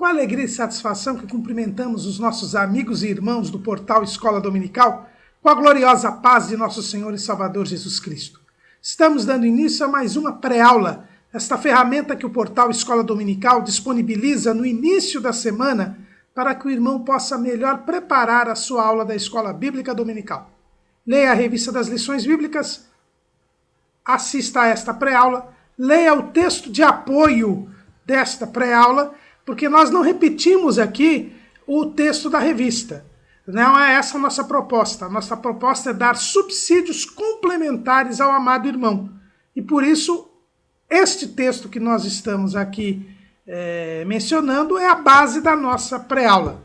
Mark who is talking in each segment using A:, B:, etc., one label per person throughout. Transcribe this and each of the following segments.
A: Com alegria e satisfação que cumprimentamos os nossos amigos e irmãos do portal Escola Dominical, com a gloriosa paz de nosso Senhor e Salvador Jesus Cristo. Estamos dando início a mais uma pré-aula, esta ferramenta que o portal Escola Dominical disponibiliza no início da semana para que o irmão possa melhor preparar a sua aula da Escola Bíblica Dominical. Leia a revista das lições bíblicas, assista a esta pré-aula, leia o texto de apoio desta pré-aula, porque nós não repetimos aqui o texto da revista. Não é essa a nossa proposta. A nossa proposta é dar subsídios complementares ao amado irmão. E por isso, este texto que nós estamos aqui mencionando é a base da nossa pré-aula.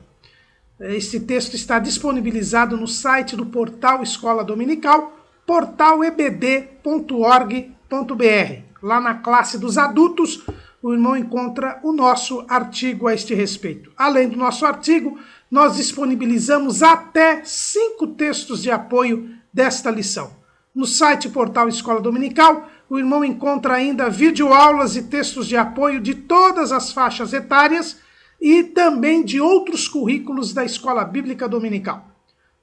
A: Este texto está disponibilizado no site do portal Escola Dominical, portalebd.org.br. Lá na classe dos adultos, o irmão encontra o nosso artigo a este respeito. Além do nosso artigo, nós disponibilizamos até 5 textos de apoio desta lição. No site Portal Escola Dominical, o irmão encontra ainda videoaulas e textos de apoio de todas as faixas etárias e também de outros currículos da Escola Bíblica Dominical.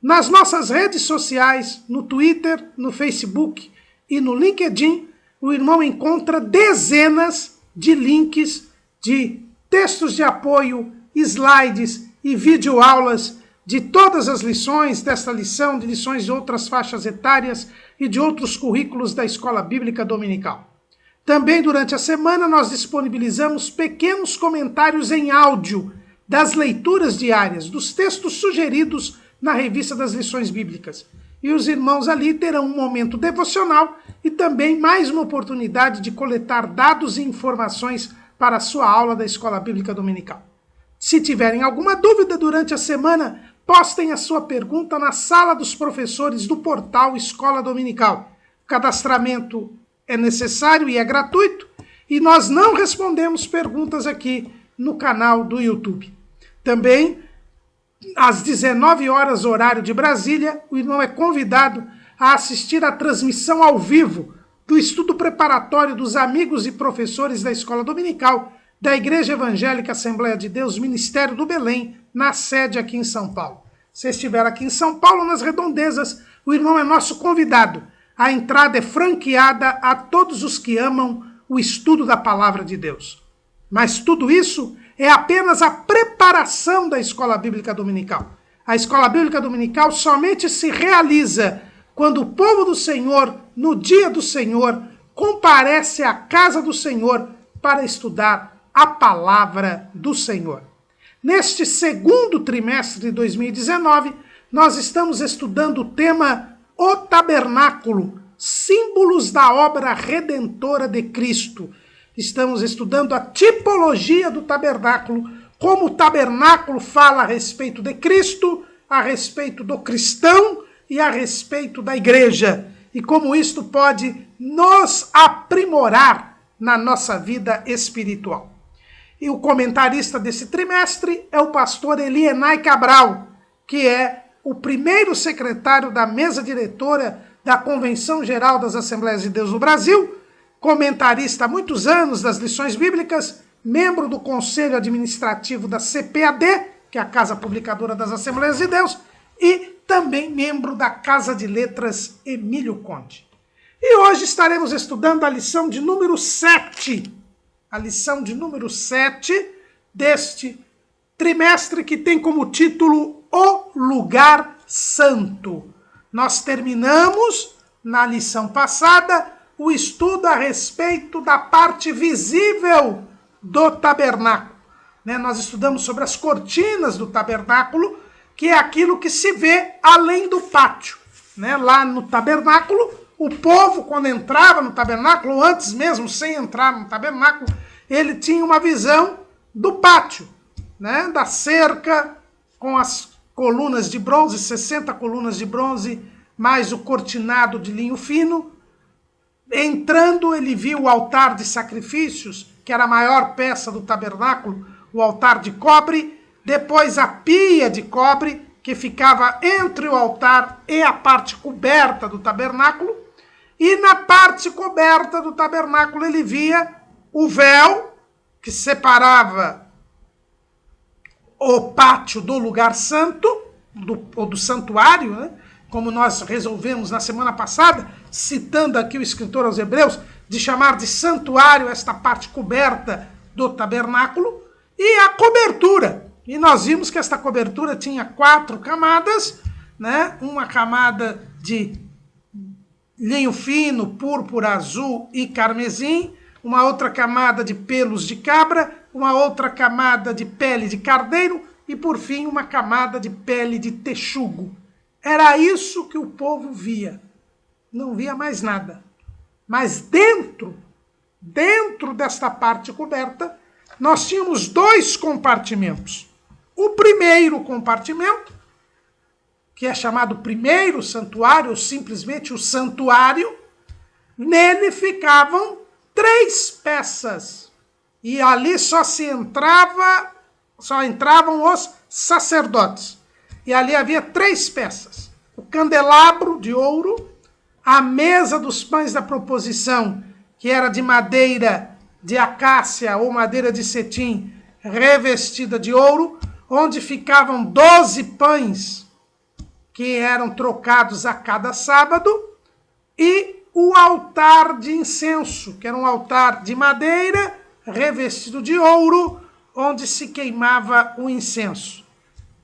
A: Nas nossas redes sociais, no Twitter, no Facebook e no LinkedIn, o irmão encontra dezenas de links de textos de apoio, slides e videoaulas de todas as lições desta lição, de lições de outras faixas etárias e de outros currículos da Escola Bíblica Dominical. Também durante a semana nós disponibilizamos pequenos comentários em áudio das leituras diárias, dos textos sugeridos na revista das lições bíblicas. E os irmãos ali terão um momento devocional e também mais uma oportunidade de coletar dados e informações para a sua aula da Escola Bíblica Dominical. Se tiverem alguma dúvida durante a semana, postem a sua pergunta na sala dos professores do portal Escola Dominical. O cadastramento é necessário e é gratuito, e nós não respondemos perguntas aqui no canal do YouTube. Também, às 19 horas, horário de Brasília, o irmão é convidado a assistir à transmissão ao vivo do estudo preparatório dos amigos e professores da Escola Dominical da Igreja Evangélica Assembleia de Deus, Ministério do Belém, na sede aqui em São Paulo. Se estiver aqui em São Paulo, nas redondezas, o irmão é nosso convidado. A entrada é franqueada a todos os que amam o estudo da Palavra de Deus. Mas tudo isso é apenas a preparação da Escola Bíblica Dominical. A Escola Bíblica Dominical somente se realiza quando o povo do Senhor, no dia do Senhor, comparece à casa do Senhor para estudar a Palavra do Senhor. Neste segundo trimestre de 2019, nós estamos estudando o tema O Tabernáculo, símbolos da obra redentora de Cristo. Estamos estudando a tipologia do tabernáculo, como o tabernáculo fala a respeito de Cristo, a respeito do cristão e a respeito da igreja, e como isto pode nos aprimorar na nossa vida espiritual. E o comentarista desse trimestre é o pastor Elienay Cabral, que é o primeiro secretário da mesa diretora da Convenção Geral das Assembleias de Deus no Brasil, comentarista há muitos anos das lições bíblicas, membro do Conselho Administrativo da CPAD, que é a Casa Publicadora das Assembleias de Deus, e também membro da Casa de Letras Emílio Conde. E hoje estaremos estudando a lição de número 7, a lição de número 7 deste trimestre, que tem como título O Lugar Santo. Nós terminamos, na lição passada, o estudo a respeito da parte visível do tabernáculo. Nós estudamos sobre as cortinas do tabernáculo, que é aquilo que se vê além do pátio. Lá no tabernáculo, o povo, quando entrava no tabernáculo, ou antes mesmo, sem entrar no tabernáculo, ele tinha uma visão do pátio, da cerca, com as colunas de bronze, 60 colunas de bronze, mais o cortinado de linho fino. Entrando, ele viu o altar de sacrifícios, que era a maior peça do tabernáculo, o altar de cobre, depois a pia de cobre, que ficava entre o altar e a parte coberta do tabernáculo, e na parte coberta do tabernáculo ele via o véu que separava o pátio do lugar santo, ou do santuário, né? Como nós resolvemos na semana passada, citando aqui o escritor aos Hebreus, de chamar de santuário esta parte coberta do tabernáculo, e a cobertura. E nós vimos que esta cobertura tinha 4 camadas, né? Uma camada de linho fino, púrpura, azul e carmesim, uma outra camada de pelos de cabra, uma outra camada de pele de carneiro e, por fim, uma camada de pele de texugo. Era isso que o povo via. Não via mais nada. Mas dentro desta parte coberta, nós tínhamos 2 compartimentos. O primeiro compartimento, que é chamado primeiro santuário, ou simplesmente o santuário, nele ficavam 3 peças. E ali só entravam os sacerdotes. E ali havia 3 peças. O candelabro de ouro, a mesa dos pães da proposição, que era de madeira de acácia ou madeira de cetim, revestida de ouro, onde ficavam 12 pães, que eram trocados a cada sábado, e o altar de incenso, que era um altar de madeira, revestido de ouro, onde se queimava o incenso.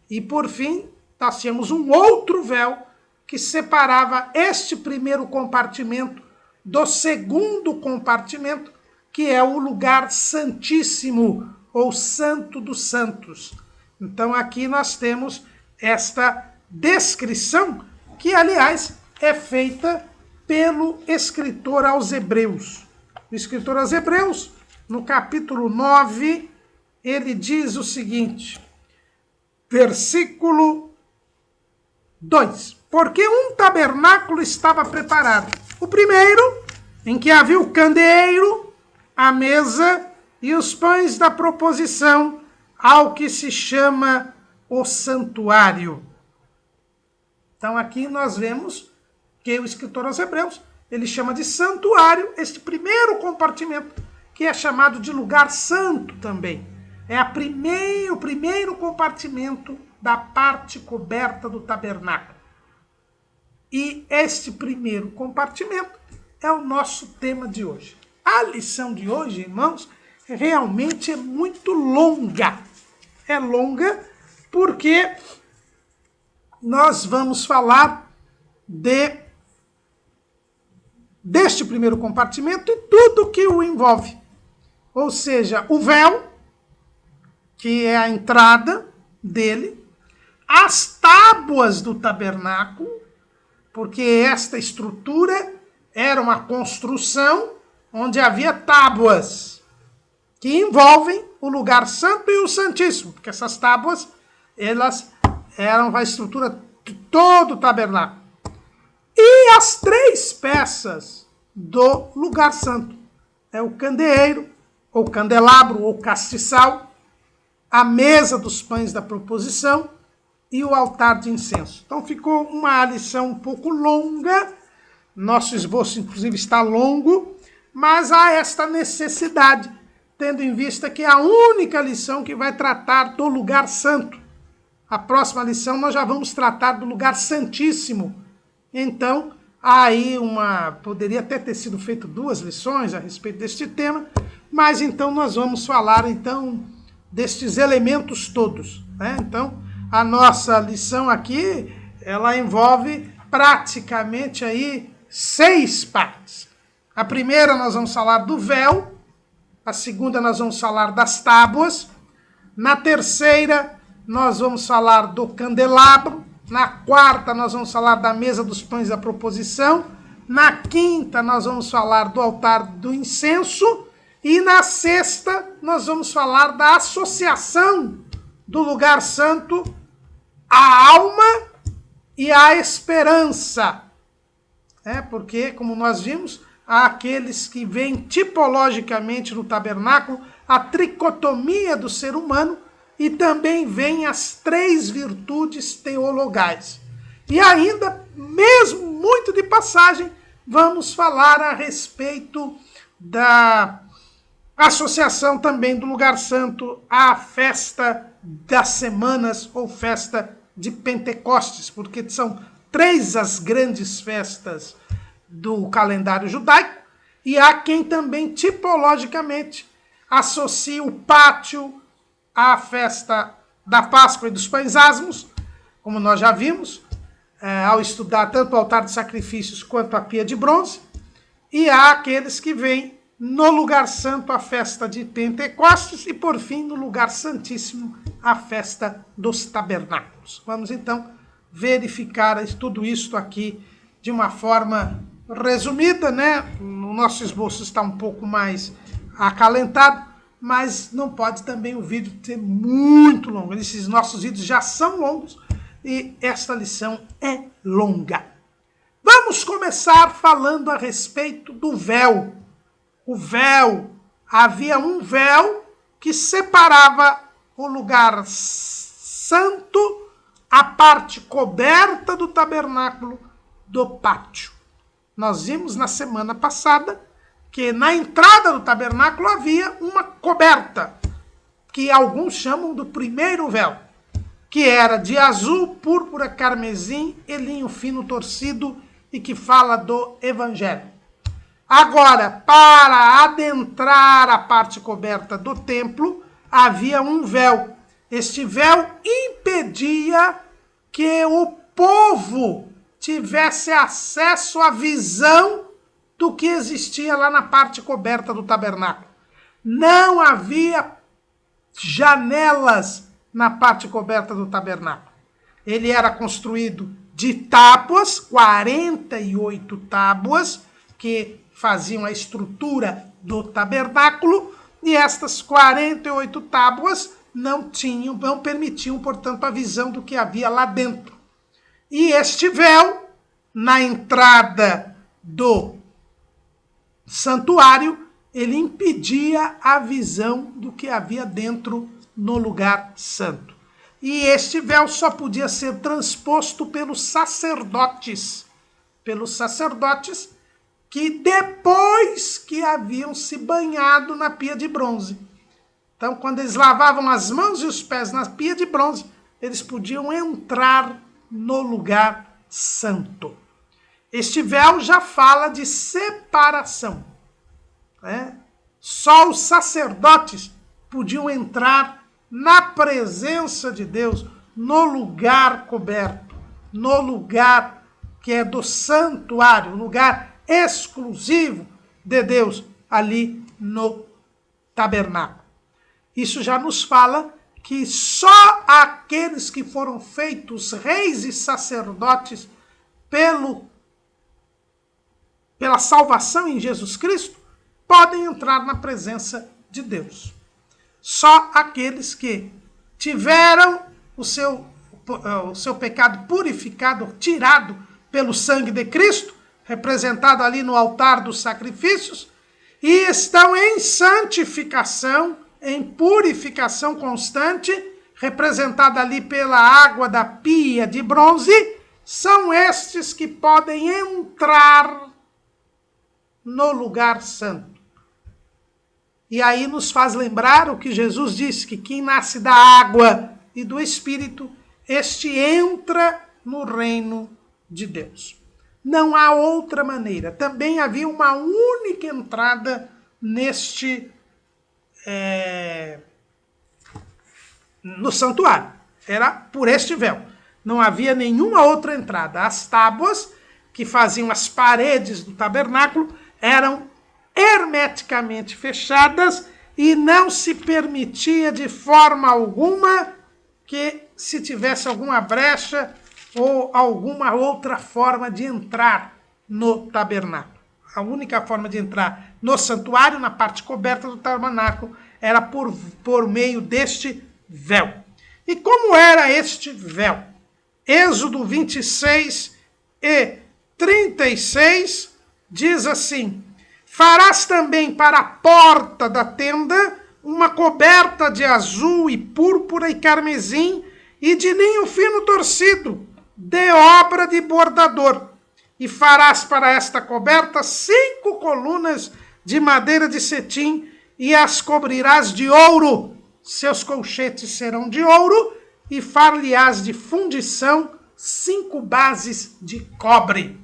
A: E, por fim, nós tínhamos um outro véu que separava este primeiro compartimento do segundo compartimento, que é o lugar santíssimo, ou santo dos santos. Então, aqui nós temos esta descrição, que, aliás, é feita pelo escritor aos Hebreus. O escritor aos Hebreus, no capítulo 9, ele diz o seguinte, versículo 2. Porque um tabernáculo estava preparado. O primeiro, em que havia o candeeiro, a mesa e os pães da proposição, ao que se chama o santuário. Então aqui nós vemos que o escritor aos Hebreus, ele chama de santuário este primeiro compartimento, que é chamado de lugar santo também. É o primeiro compartimento da parte coberta do tabernáculo. E este primeiro compartimento é o nosso tema de hoje. A lição de hoje, irmãos, realmente é muito longa. É longa porque nós vamos falar deste primeiro compartimento e tudo que o envolve. Ou seja, o véu, que é a entrada dele, as tábuas do tabernáculo, porque esta estrutura era uma construção onde havia tábuas que envolvem o lugar santo e o santíssimo, porque essas tábuas, elas eram a estrutura de todo o tabernáculo. E as 3 peças do lugar santo é o candeeiro, ou candelabro, ou castiçal, a mesa dos pães da proposição e o altar de incenso. Então ficou uma lição um pouco longa, nosso esboço inclusive está longo, mas há esta necessidade, tendo em vista que é a única lição que vai tratar do lugar santo. A próxima lição nós já vamos tratar do lugar santíssimo. Então, aí poderia até ter sido feito 2 lições a respeito deste tema, mas então nós vamos falar então destes elementos todos, né? Então, a nossa lição aqui, ela envolve praticamente aí 6 partes. A primeira nós vamos falar do véu, a segunda nós vamos falar das tábuas, na terceira nós vamos falar do candelabro, na quarta nós vamos falar da mesa dos pães da proposição, na quinta nós vamos falar do altar do incenso e na sexta nós vamos falar da associação do lugar santo à alma e à esperança. Porque, como nós vimos, há aqueles que veem tipologicamente no tabernáculo a tricotomia do ser humano e também veem as 3 virtudes teologais. E ainda, mesmo muito de passagem, vamos falar a respeito da associação também do lugar santo à festa das semanas ou festa de Pentecostes, porque são 3 as grandes festas do calendário judaico, e há quem também tipologicamente associa o pátio à festa da Páscoa e dos Pães Asmos, como nós já vimos, ao estudar tanto o altar de sacrifícios quanto a pia de bronze, e há aqueles que veem no lugar santo a festa de Pentecostes e, por fim, no lugar santíssimo, a festa dos tabernáculos. Vamos, então, verificar tudo isso aqui de uma forma resumida, né? O nosso esboço está um pouco mais acalentado, mas não pode também o vídeo ser muito longo. Esses nossos vídeos já são longos e esta lição é longa. Vamos começar falando a respeito do véu. O véu, havia um véu que separava o lugar santo, a parte coberta do tabernáculo, do pátio. Nós vimos na semana passada que na entrada do tabernáculo havia uma coberta, que alguns chamam do primeiro véu, que era de azul, púrpura, carmesim e linho fino torcido e que fala do evangelho. Agora, para adentrar a parte coberta do templo, havia um véu. Este véu impedia que o povo tivesse acesso à visão do que existia lá na parte coberta do tabernáculo. Não havia janelas na parte coberta do tabernáculo. Ele era construído de tábuas, 48 tábuas, que faziam a estrutura do tabernáculo, e estas 48 tábuas não permitiam, portanto, a visão do que havia lá dentro. E este véu, na entrada do santuário, ele impedia a visão do que havia dentro no lugar santo. E este véu só podia ser transposto pelos sacerdotes que depois que haviam se banhado na pia de bronze. Então, quando eles lavavam as mãos e os pés na pia de bronze, eles podiam entrar no lugar santo. Este véu já fala de separação, né? Só os sacerdotes podiam entrar na presença de Deus, no lugar coberto, no lugar que é do santuário, lugar exclusivo de Deus, ali no tabernáculo. Isso já nos fala que só aqueles que foram feitos reis e sacerdotes pela salvação em Jesus Cristo podem entrar na presença de Deus. Só aqueles que tiveram o seu pecado purificado, tirado pelo sangue de Cristo, representado ali no altar dos sacrifícios, e estão em santificação, em purificação constante, representada ali pela água da pia de bronze, são estes que podem entrar no lugar santo. E aí nos faz lembrar o que Jesus disse, que quem nasce da água e do Espírito, este entra no reino de Deus. Não há outra maneira. Também havia uma única entrada no santuário. Era por este véu. Não havia nenhuma outra entrada. As tábuas que faziam as paredes do tabernáculo eram hermeticamente fechadas e não se permitia de forma alguma que se tivesse alguma brecha ou alguma outra forma de entrar no tabernáculo. A única forma de entrar no santuário, na parte coberta do tabernáculo, era por meio deste véu. E como era este véu? Êxodo 26 e 36 diz assim: farás também para a porta da tenda uma coberta de azul e púrpura e carmesim e de linho fino torcido, de obra de bordador. E farás para esta coberta 5 colunas de madeira de cetim e as cobrirás de ouro. Seus colchetes serão de ouro, e far-lhe-ás de fundição 5 bases de cobre.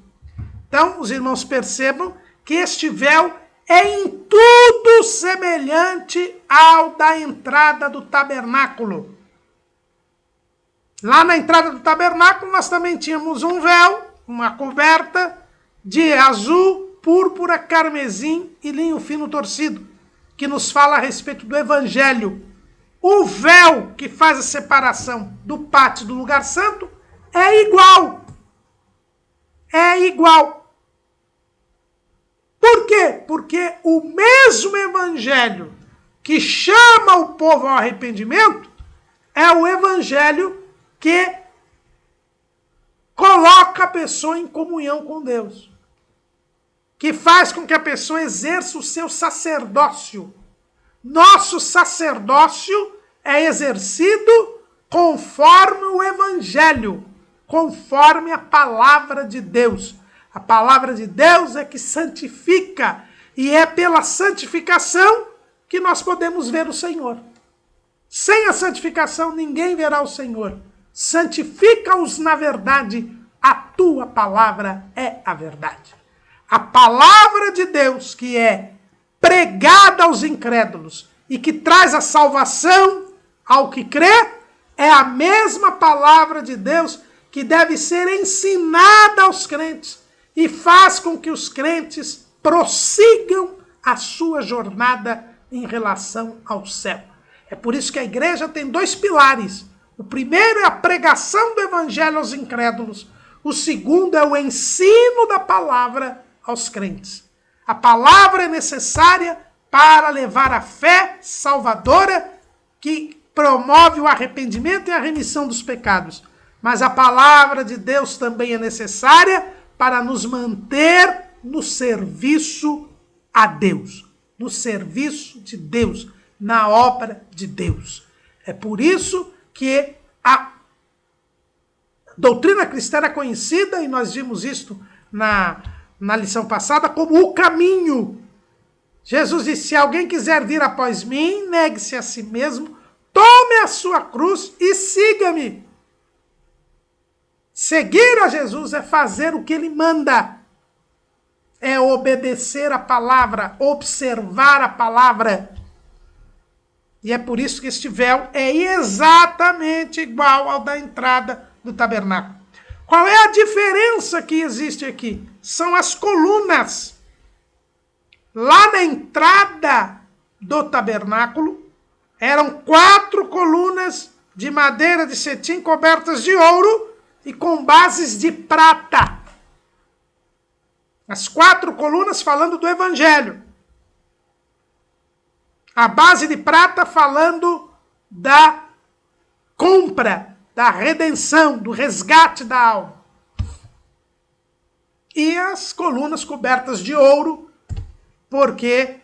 A: Então, os irmãos percebam que este véu é em tudo semelhante ao da entrada do tabernáculo. Lá na entrada do tabernáculo, nós também tínhamos um véu, uma coberta de azul, púrpura, carmesim e linho fino torcido, que nos fala a respeito do evangelho. O véu que faz a separação do pátio do lugar santo é igual. É igual. Por quê? Porque o mesmo evangelho que chama o povo ao arrependimento é o evangelho que coloca a pessoa em comunhão com Deus, que faz com que a pessoa exerça o seu sacerdócio. Nosso sacerdócio é exercido conforme o evangelho, conforme a palavra de Deus. A palavra de Deus é que santifica, e é pela santificação que nós podemos ver o Senhor. Sem a santificação, ninguém verá o Senhor. Santifica-os na verdade, a tua palavra é a verdade. A palavra de Deus, que é pregada aos incrédulos e que traz a salvação ao que crê, é a mesma palavra de Deus que deve ser ensinada aos crentes e faz com que os crentes prossigam a sua jornada em relação ao céu. É por isso que a igreja tem 2 pilares. O primeiro é a pregação do evangelho aos incrédulos. O segundo é o ensino da palavra aos crentes. A palavra é necessária para levar a fé salvadora que promove o arrependimento e a remissão dos pecados. Mas a palavra de Deus também é necessária para nos manter no serviço a Deus, no serviço de Deus, na obra de Deus. É por isso que a doutrina cristã é conhecida, e nós vimos isto na lição passada, como o caminho. Jesus disse: se alguém quiser vir após mim, negue-se a si mesmo, tome a sua cruz e siga-me. Seguir a Jesus é fazer o que ele manda. É obedecer a palavra, observar a palavra. E é por isso que este véu é exatamente igual ao da entrada do tabernáculo. Qual é a diferença que existe aqui? São as colunas. Lá na entrada do tabernáculo, eram 4 colunas de madeira de cetim cobertas de ouro e com bases de prata. As 4 colunas falando do evangelho. A base de prata falando da compra, da redenção, do resgate da alma. E as colunas cobertas de ouro, porque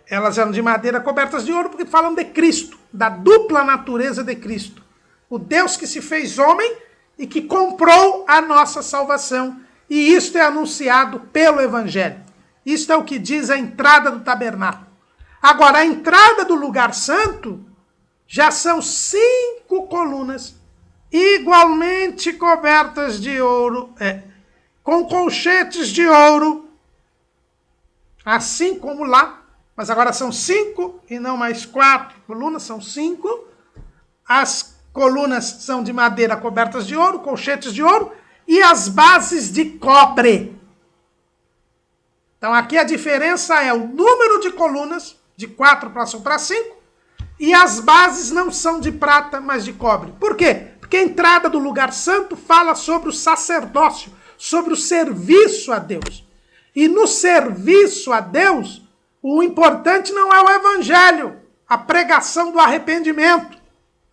A: elas eram de madeira cobertas de ouro, porque falam de Cristo, da dupla natureza de Cristo. O Deus que se fez homem e que comprou a nossa salvação. E isto é anunciado pelo Evangelho. Isto é o que diz a entrada do tabernáculo. Agora, a entrada do lugar santo já são 5 colunas igualmente cobertas de ouro, com colchetes de ouro, assim como lá, mas agora são 5 e não mais 4 colunas, são 5. As colunas são de madeira cobertas de ouro, colchetes de ouro, e as bases de cobre. Então aqui a diferença é o número de colunas, de 4 passam para 5, e as bases não são de prata, mas de cobre. Por quê? Porque a entrada do lugar santo fala sobre o sacerdócio, sobre o serviço a Deus. E no serviço a Deus, o importante não é o evangelho, a pregação do arrependimento.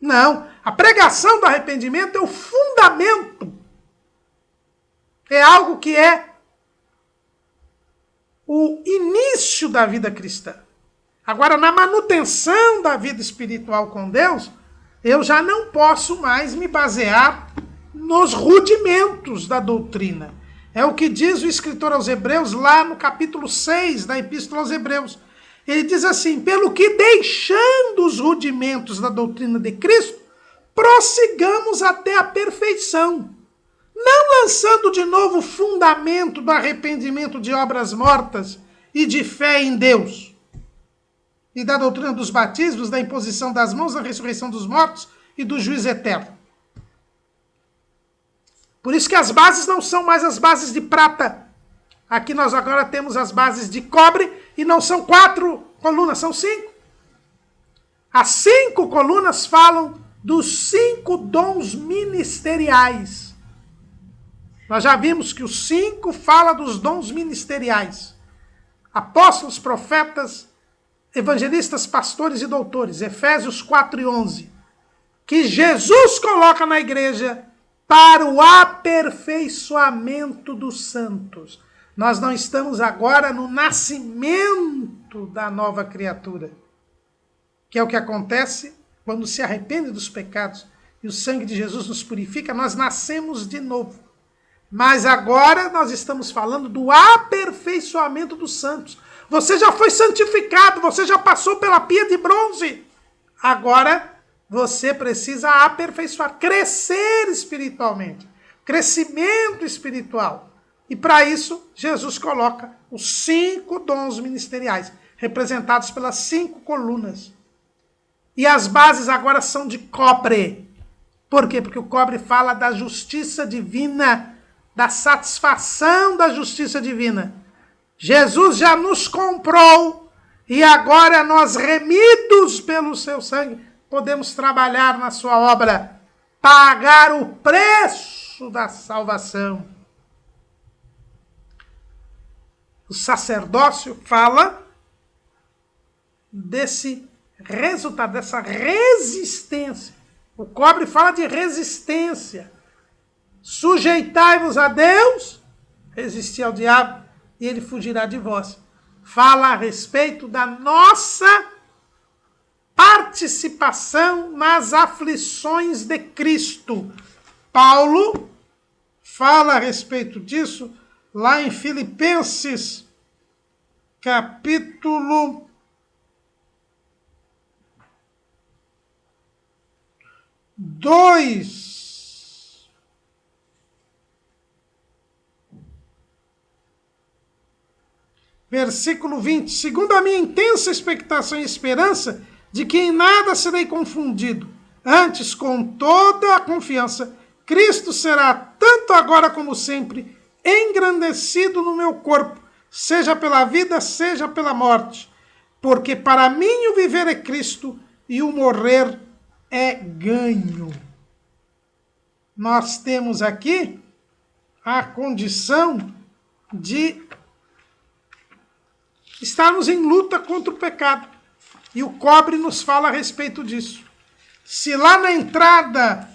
A: Não, a pregação do arrependimento é o fundamento. É algo que é o início da vida cristã. Agora, na manutenção da vida espiritual com Deus, eu já não posso mais me basear nos rudimentos da doutrina. É o que diz o escritor aos Hebreus lá no capítulo 6 da Epístola aos Hebreus. Ele diz assim: pelo que deixando os rudimentos da doutrina de Cristo, prossigamos até a perfeição, não lançando de novo o fundamento do arrependimento de obras mortas e de fé em Deus, e da doutrina dos batismos, da imposição das mãos, da ressurreição dos mortos e do juízo eterno. Por isso que as bases não são mais as bases de prata. Aqui nós agora temos as bases de cobre, e não são 4 colunas, são 5. As 5 colunas falam dos 5 dons ministeriais. Nós já vimos que os 5 fala dos dons ministeriais. Apóstolos, profetas, evangelistas, pastores e doutores. Efésios 4 e 11. Que Jesus coloca na igreja para o aperfeiçoamento dos santos. Nós não estamos agora no nascimento da nova criatura, que é o que acontece quando se arrepende dos pecados e o sangue de Jesus nos purifica. Nós nascemos de novo. Mas agora nós estamos falando do aperfeiçoamento dos santos. Você já foi santificado, você já passou pela pia de bronze. Agora você precisa aperfeiçoar, crescer espiritualmente, crescimento espiritual. E para isso, Jesus coloca os 5 dons ministeriais, representados pelas 5 colunas. E as bases agora são de cobre. Por quê? Porque o cobre fala da justiça divina, da satisfação da justiça divina. Jesus já nos comprou e agora nós, remidos pelo seu sangue, podemos trabalhar na sua obra, pagar o preço da salvação. O sacerdócio fala desse resultado, dessa resistência. O cobre fala de resistência. Sujeitai-vos a Deus, resistir ao diabo, e ele fugirá de vós. Fala a respeito da nossa participação nas aflições de Cristo. Paulo fala a respeito disso lá em Filipenses, capítulo 2. Versículo 20. Segundo a minha intensa expectação e esperança de que em nada serei confundido, antes com toda a confiança, Cristo será, tanto agora como sempre, engrandecido no meu corpo, seja pela vida, seja pela morte. Porque para mim o viver é Cristo e o morrer é ganho. Nós temos aqui a condição de estarmos em luta contra o pecado. E o cobre nos fala a respeito disso. Se lá na entrada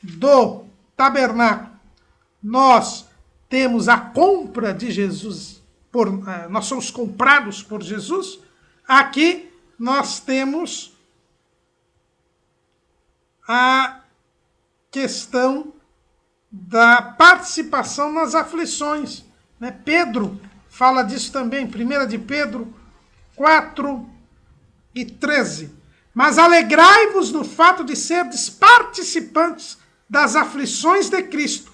A: do tabernáculo nós temos a compra de Jesus, nós somos comprados por Jesus, aqui nós temos a questão da participação nas aflições. Né? Pedro fala disso também, 1 de Pedro 4 e 13. Mas alegrai-vos no fato de serdes participantes das aflições de Cristo,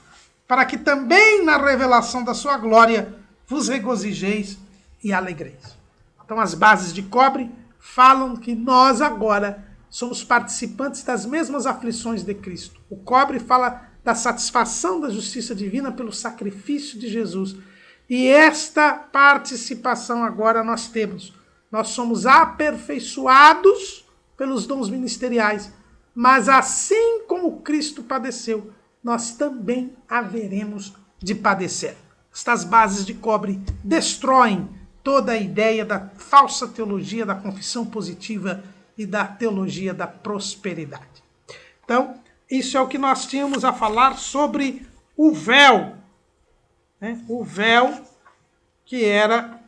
A: para que também na revelação da sua glória vos regozijeis e alegreis. Então as bases de cobre falam que nós agora somos participantes das mesmas aflições de Cristo. O cobre fala da satisfação da justiça divina pelo sacrifício de Jesus. E esta participação agora nós temos. Nós somos aperfeiçoados pelos dons ministeriais. Mas assim como Cristo padeceu, nós também haveremos de padecer. Estas bases de cobre destroem toda a ideia da falsa teologia da confissão positiva e da teologia da prosperidade. Então, isso é o que nós tínhamos a falar sobre o véu. Né? O véu que era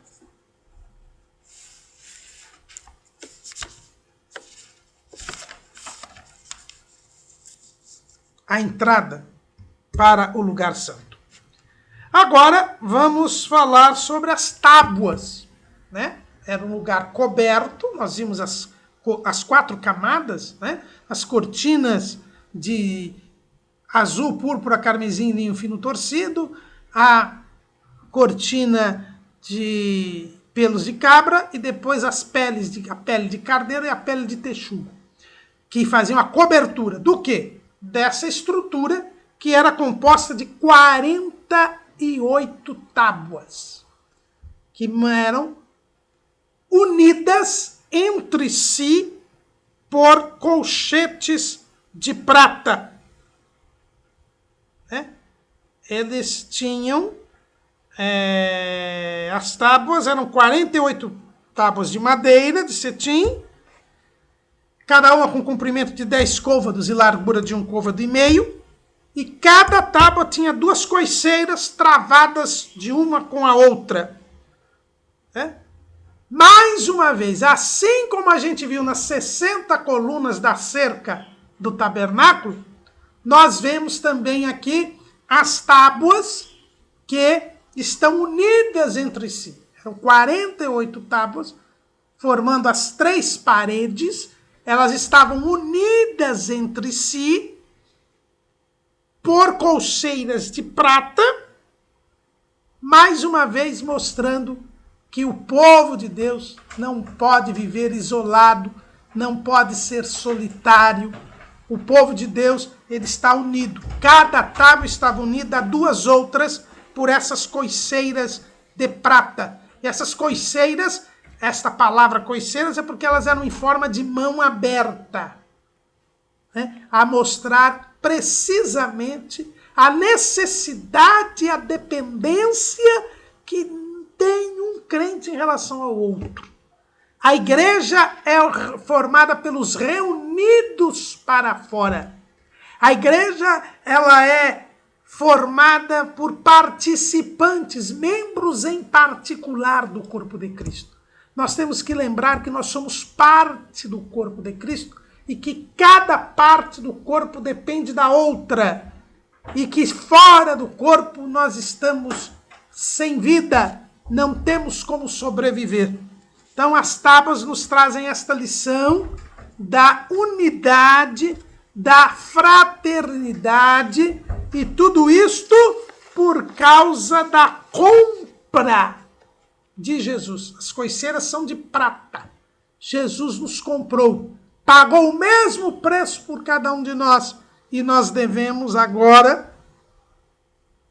A: a entrada para o lugar santo. Agora vamos falar sobre as tábuas, né? Era um lugar coberto, nós vimos as 4 camadas, né? As cortinas de azul, púrpura, carmesim, linho fino torcido, a cortina de pelos de cabra e depois a pele de carneiro e a pele de texugo, que faziam a cobertura do quê? Dessa estrutura que era composta de 48 tábuas, que eram unidas entre si por colchetes de prata. Eles tinham, as tábuas eram 48 tábuas de madeira, de cetim, cada uma com comprimento de 10 côvados e largura de 1 côvado e meio, e cada tábua tinha 2 coiceiras travadas de uma com a outra. Mais uma vez, assim como a gente viu nas 60 colunas da cerca do tabernáculo, nós vemos também aqui as tábuas que estão unidas entre si. São 48 tábuas, formando as 3 paredes. Elas estavam unidas entre si por colcheiras de prata, mais uma vez mostrando que o povo de Deus não pode viver isolado, não pode ser solitário. O povo de Deus, ele está unido. Cada tábua estava unida a 2 outras por essas coiceiras de prata. E essas coiceiras, esta palavra coiceiras é porque elas eram em forma de mão aberta, né? A mostrar precisamente a necessidade e a dependência que tem um crente em relação ao outro. A igreja é formada pelos reunidos para fora. A igreja, ela é formada por participantes, membros em particular do corpo de Cristo. Nós temos que lembrar que nós somos parte do corpo de Cristo e que cada parte do corpo depende da outra. E que fora do corpo nós estamos sem vida, não temos como sobreviver. Então as tábuas nos trazem esta lição da unidade, da fraternidade, e tudo isto por causa da compra de Jesus. As coiceiras são de prata. Jesus nos comprou, pagou o mesmo preço por cada um de nós, e nós devemos agora,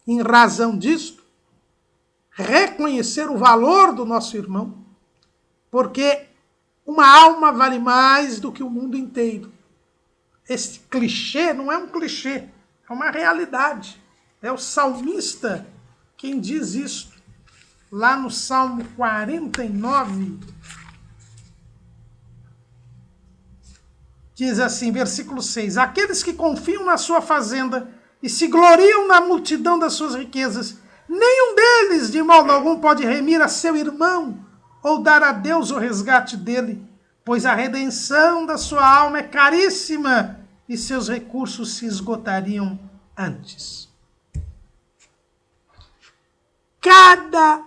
A: em razão disto, reconhecer o valor do nosso irmão, porque uma alma vale mais do que o mundo inteiro. Esse clichê não é um clichê, é uma realidade. É o salmista quem diz isso. Lá no Salmo 49, diz assim, versículo 6, aqueles que confiam na sua fazenda e se gloriam na multidão das suas riquezas, nenhum deles, de modo algum, pode remir a seu irmão ou dar a Deus o resgate dele, pois a redenção da sua alma é caríssima e seus recursos se esgotariam antes. Cada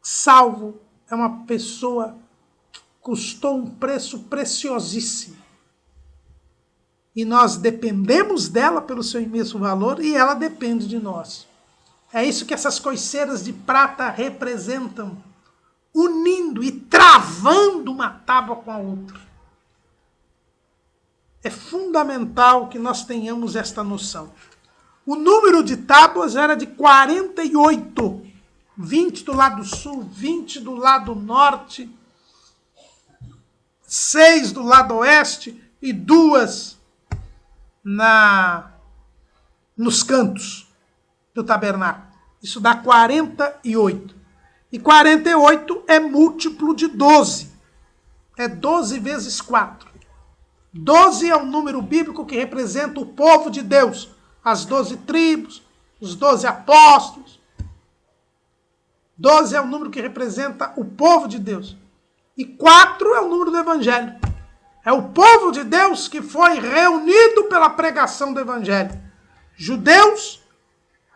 A: salvo é uma pessoa que custou um preço preciosíssimo. E nós dependemos dela pelo seu imenso valor e ela depende de nós. É isso que essas coiceiras de prata representam, unindo e travando uma tábua com a outra. É fundamental que nós tenhamos esta noção. O número de tábuas era de 48. 20 do lado sul, 20 do lado norte, 6 do lado oeste e 2 nos cantos do tabernáculo. Isso dá 48. E 48 é múltiplo de 12. É 12 vezes 4. 12 é um número bíblico que representa o povo de Deus. As 12 tribos, os 12 apóstolos. 12 é o número que representa o povo de Deus. E 4 é o número do evangelho. É o povo de Deus que foi reunido pela pregação do evangelho. Judeus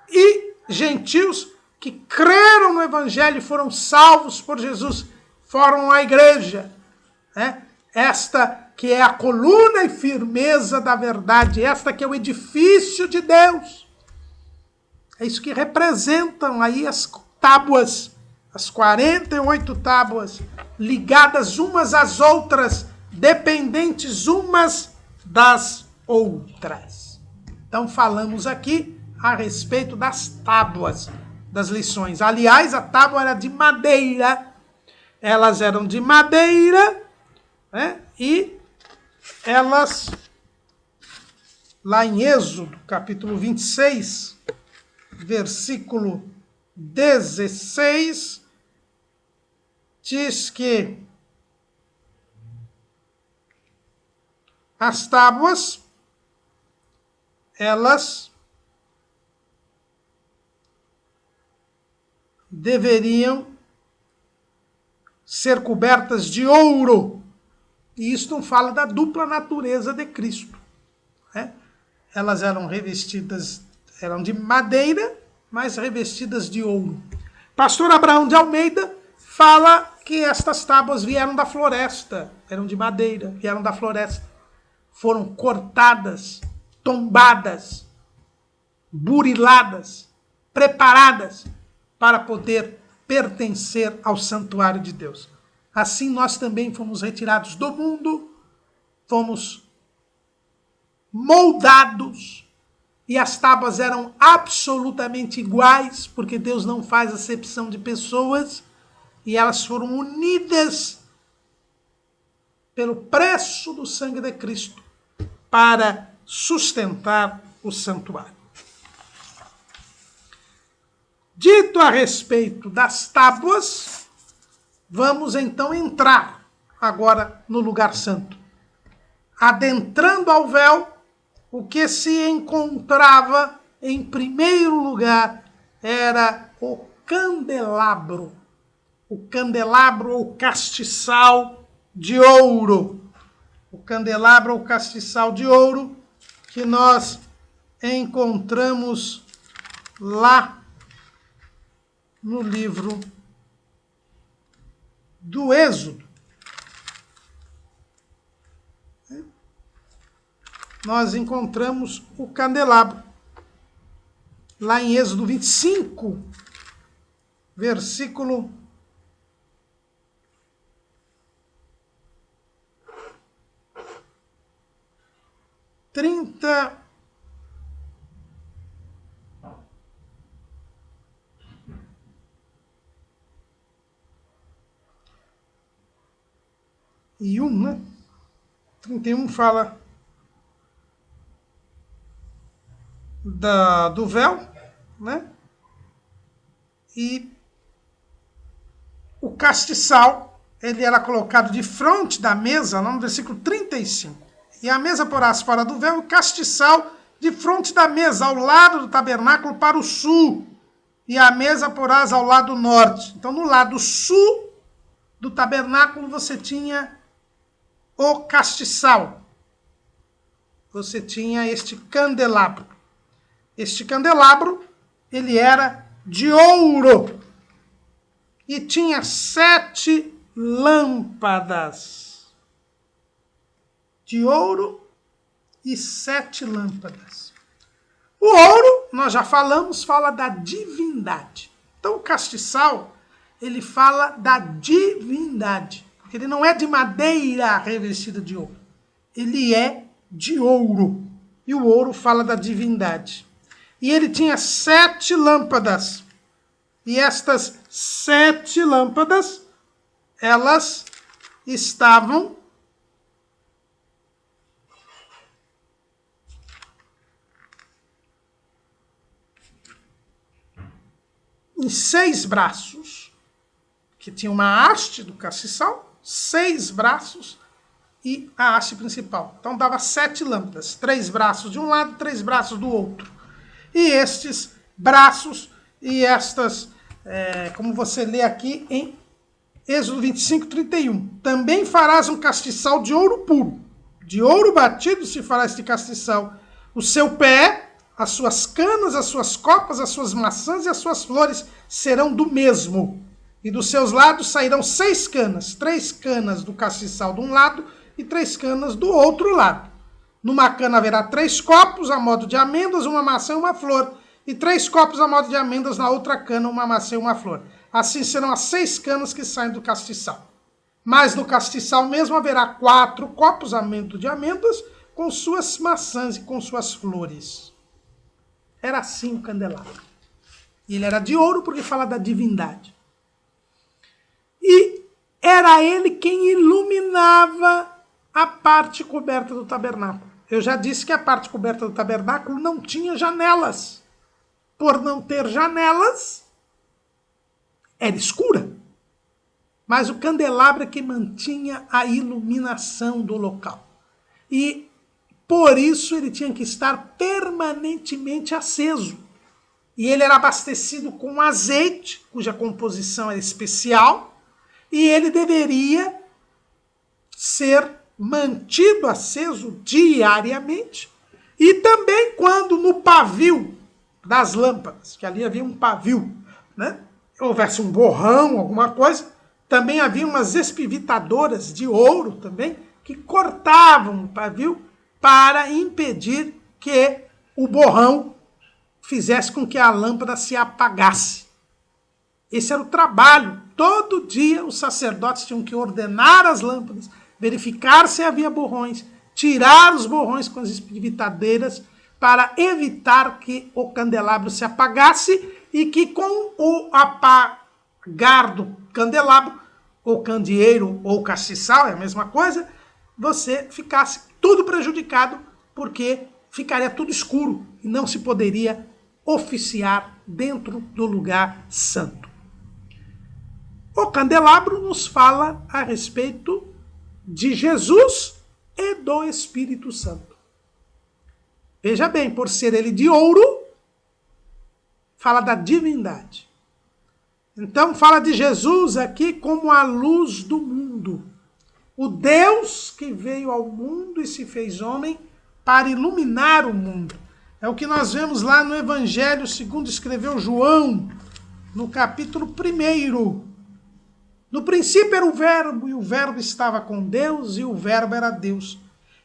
A: e gentios que creram no Evangelho e foram salvos por Jesus, formam a igreja, né? Esta que é a coluna e firmeza da verdade, esta que é o edifício de Deus. É isso que representam aí as tábuas, as 48 tábuas, ligadas umas às outras, dependentes umas das outras. Então falamos aqui a respeito das tábuas, das lições. Aliás, a tábua era de madeira, elas eram de madeira, né? E elas, lá em Êxodo, capítulo 26, versículo 16, diz que as tábuas, elas deveriam ser cobertas de ouro. E isso não fala da dupla natureza de Cristo, né? Elas eram revestidas, eram de madeira, mas revestidas de ouro. Pastor Abraão de Almeida fala que estas tábuas vieram da floresta, eram de madeira, vieram da floresta. Foram cortadas, tombadas, buriladas, preparadas para poder pertencer ao santuário de Deus. Assim nós também fomos retirados do mundo, fomos moldados, e as tábuas eram absolutamente iguais, porque Deus não faz acepção de pessoas, e elas foram unidas pelo preço do sangue de Cristo para sustentar o santuário. Dito a respeito das tábuas, vamos então entrar agora no lugar santo. Adentrando ao véu, o que se encontrava em primeiro lugar era o candelabro. O candelabro ou castiçal de ouro. O candelabro ou castiçal de ouro que nós encontramos lá no livro do Êxodo. Nós encontramos o candelabro lá em Êxodo 25, versículo 30. E 1, né? 31 fala do véu, né? E o castiçal, ele era colocado de frente da mesa, no versículo 35. E a mesa porás fora do véu, e o castiçal de frente da mesa, ao lado do tabernáculo para o sul. E a mesa porás ao lado norte. Então, no lado sul do tabernáculo, você tinha o castiçal. Você tinha este candelabro. Este candelabro, ele era de ouro. E tinha 7 lâmpadas. De ouro e 7 lâmpadas. O ouro, nós já falamos, fala da divindade. Então o castiçal, ele fala da divindade. Ele não é de madeira revestida de ouro. Ele é de ouro. E o ouro fala da divindade. E ele tinha 7 lâmpadas. E estas 7 lâmpadas, elas estavam em 6 braços, que tinha uma haste do castiçal, 6 braços e a haste principal. Então dava 7 lâmpadas, 3 braços de um lado, 3 braços do outro. E estes braços e estas, como você lê aqui em Êxodo 25, 31. Também farás um castiçal de ouro puro. De ouro batido se fará este castiçal. O seu pé as suas canas, as suas copas, as suas maçãs e as suas flores serão do mesmo. E dos seus lados sairão 6 canas, 3 canas do castiçal de um lado e 3 canas do outro lado. Numa cana haverá 3 copos a modo de amêndoas, uma maçã e uma flor, e 3 copos a modo de amêndoas na outra cana, uma maçã e uma flor. Assim serão as 6 canas que saem do castiçal. Mas no castiçal mesmo haverá 4 copos a modo de amêndoas, com suas maçãs e com suas flores. Era assim o candelabro. E ele era de ouro porque fala da divindade. E era ele quem iluminava a parte coberta do tabernáculo. Eu já disse que a parte coberta do tabernáculo não tinha janelas. Por não ter janelas, era escura. Mas o candelabro é que mantinha a iluminação do local. E por isso ele tinha que estar permanentemente aceso. E ele era abastecido com azeite, cuja composição era especial, e ele deveria ser mantido aceso diariamente. E também quando no pavio das lâmpadas, que ali havia um pavio, né? Houvesse um borrão, alguma coisa, também havia umas espivitadoras de ouro também, que cortavam o pavio para impedir que o borrão fizesse com que a lâmpada se apagasse. Esse era o trabalho. Todo dia os sacerdotes tinham que ordenar as lâmpadas, verificar se havia borrões, tirar os borrões com as espivitadeiras para evitar que o candelabro se apagasse e que com o apagar do candelabro, ou candeeiro ou castiçal, é a mesma coisa, você ficasse tudo prejudicado porque ficaria tudo escuro e não se poderia oficiar dentro do lugar santo. O candelabro nos fala a respeito de Jesus e do Espírito Santo. Veja bem, por ser ele de ouro, fala da divindade. Então fala de Jesus aqui como a luz do mundo. O Deus que veio ao mundo e se fez homem para iluminar o mundo. É o que nós vemos lá no Evangelho segundo escreveu João, no capítulo 1. No princípio era o Verbo, e o Verbo estava com Deus, e o Verbo era Deus.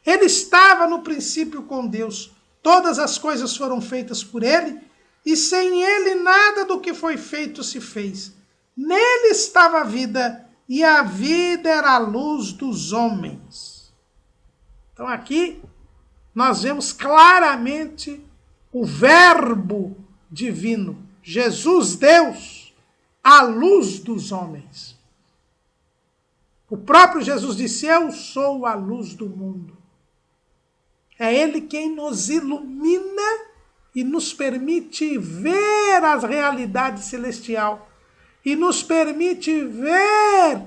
A: Ele estava no princípio com Deus. Todas as coisas foram feitas por ele, e sem ele nada do que foi feito se fez. Nele estava a vida, e a vida era a luz dos homens. Então aqui nós vemos claramente o Verbo divino, Jesus Deus, a luz dos homens. O próprio Jesus disse, eu sou a luz do mundo. É ele quem nos ilumina e nos permite ver a realidade celestial. E nos permite ver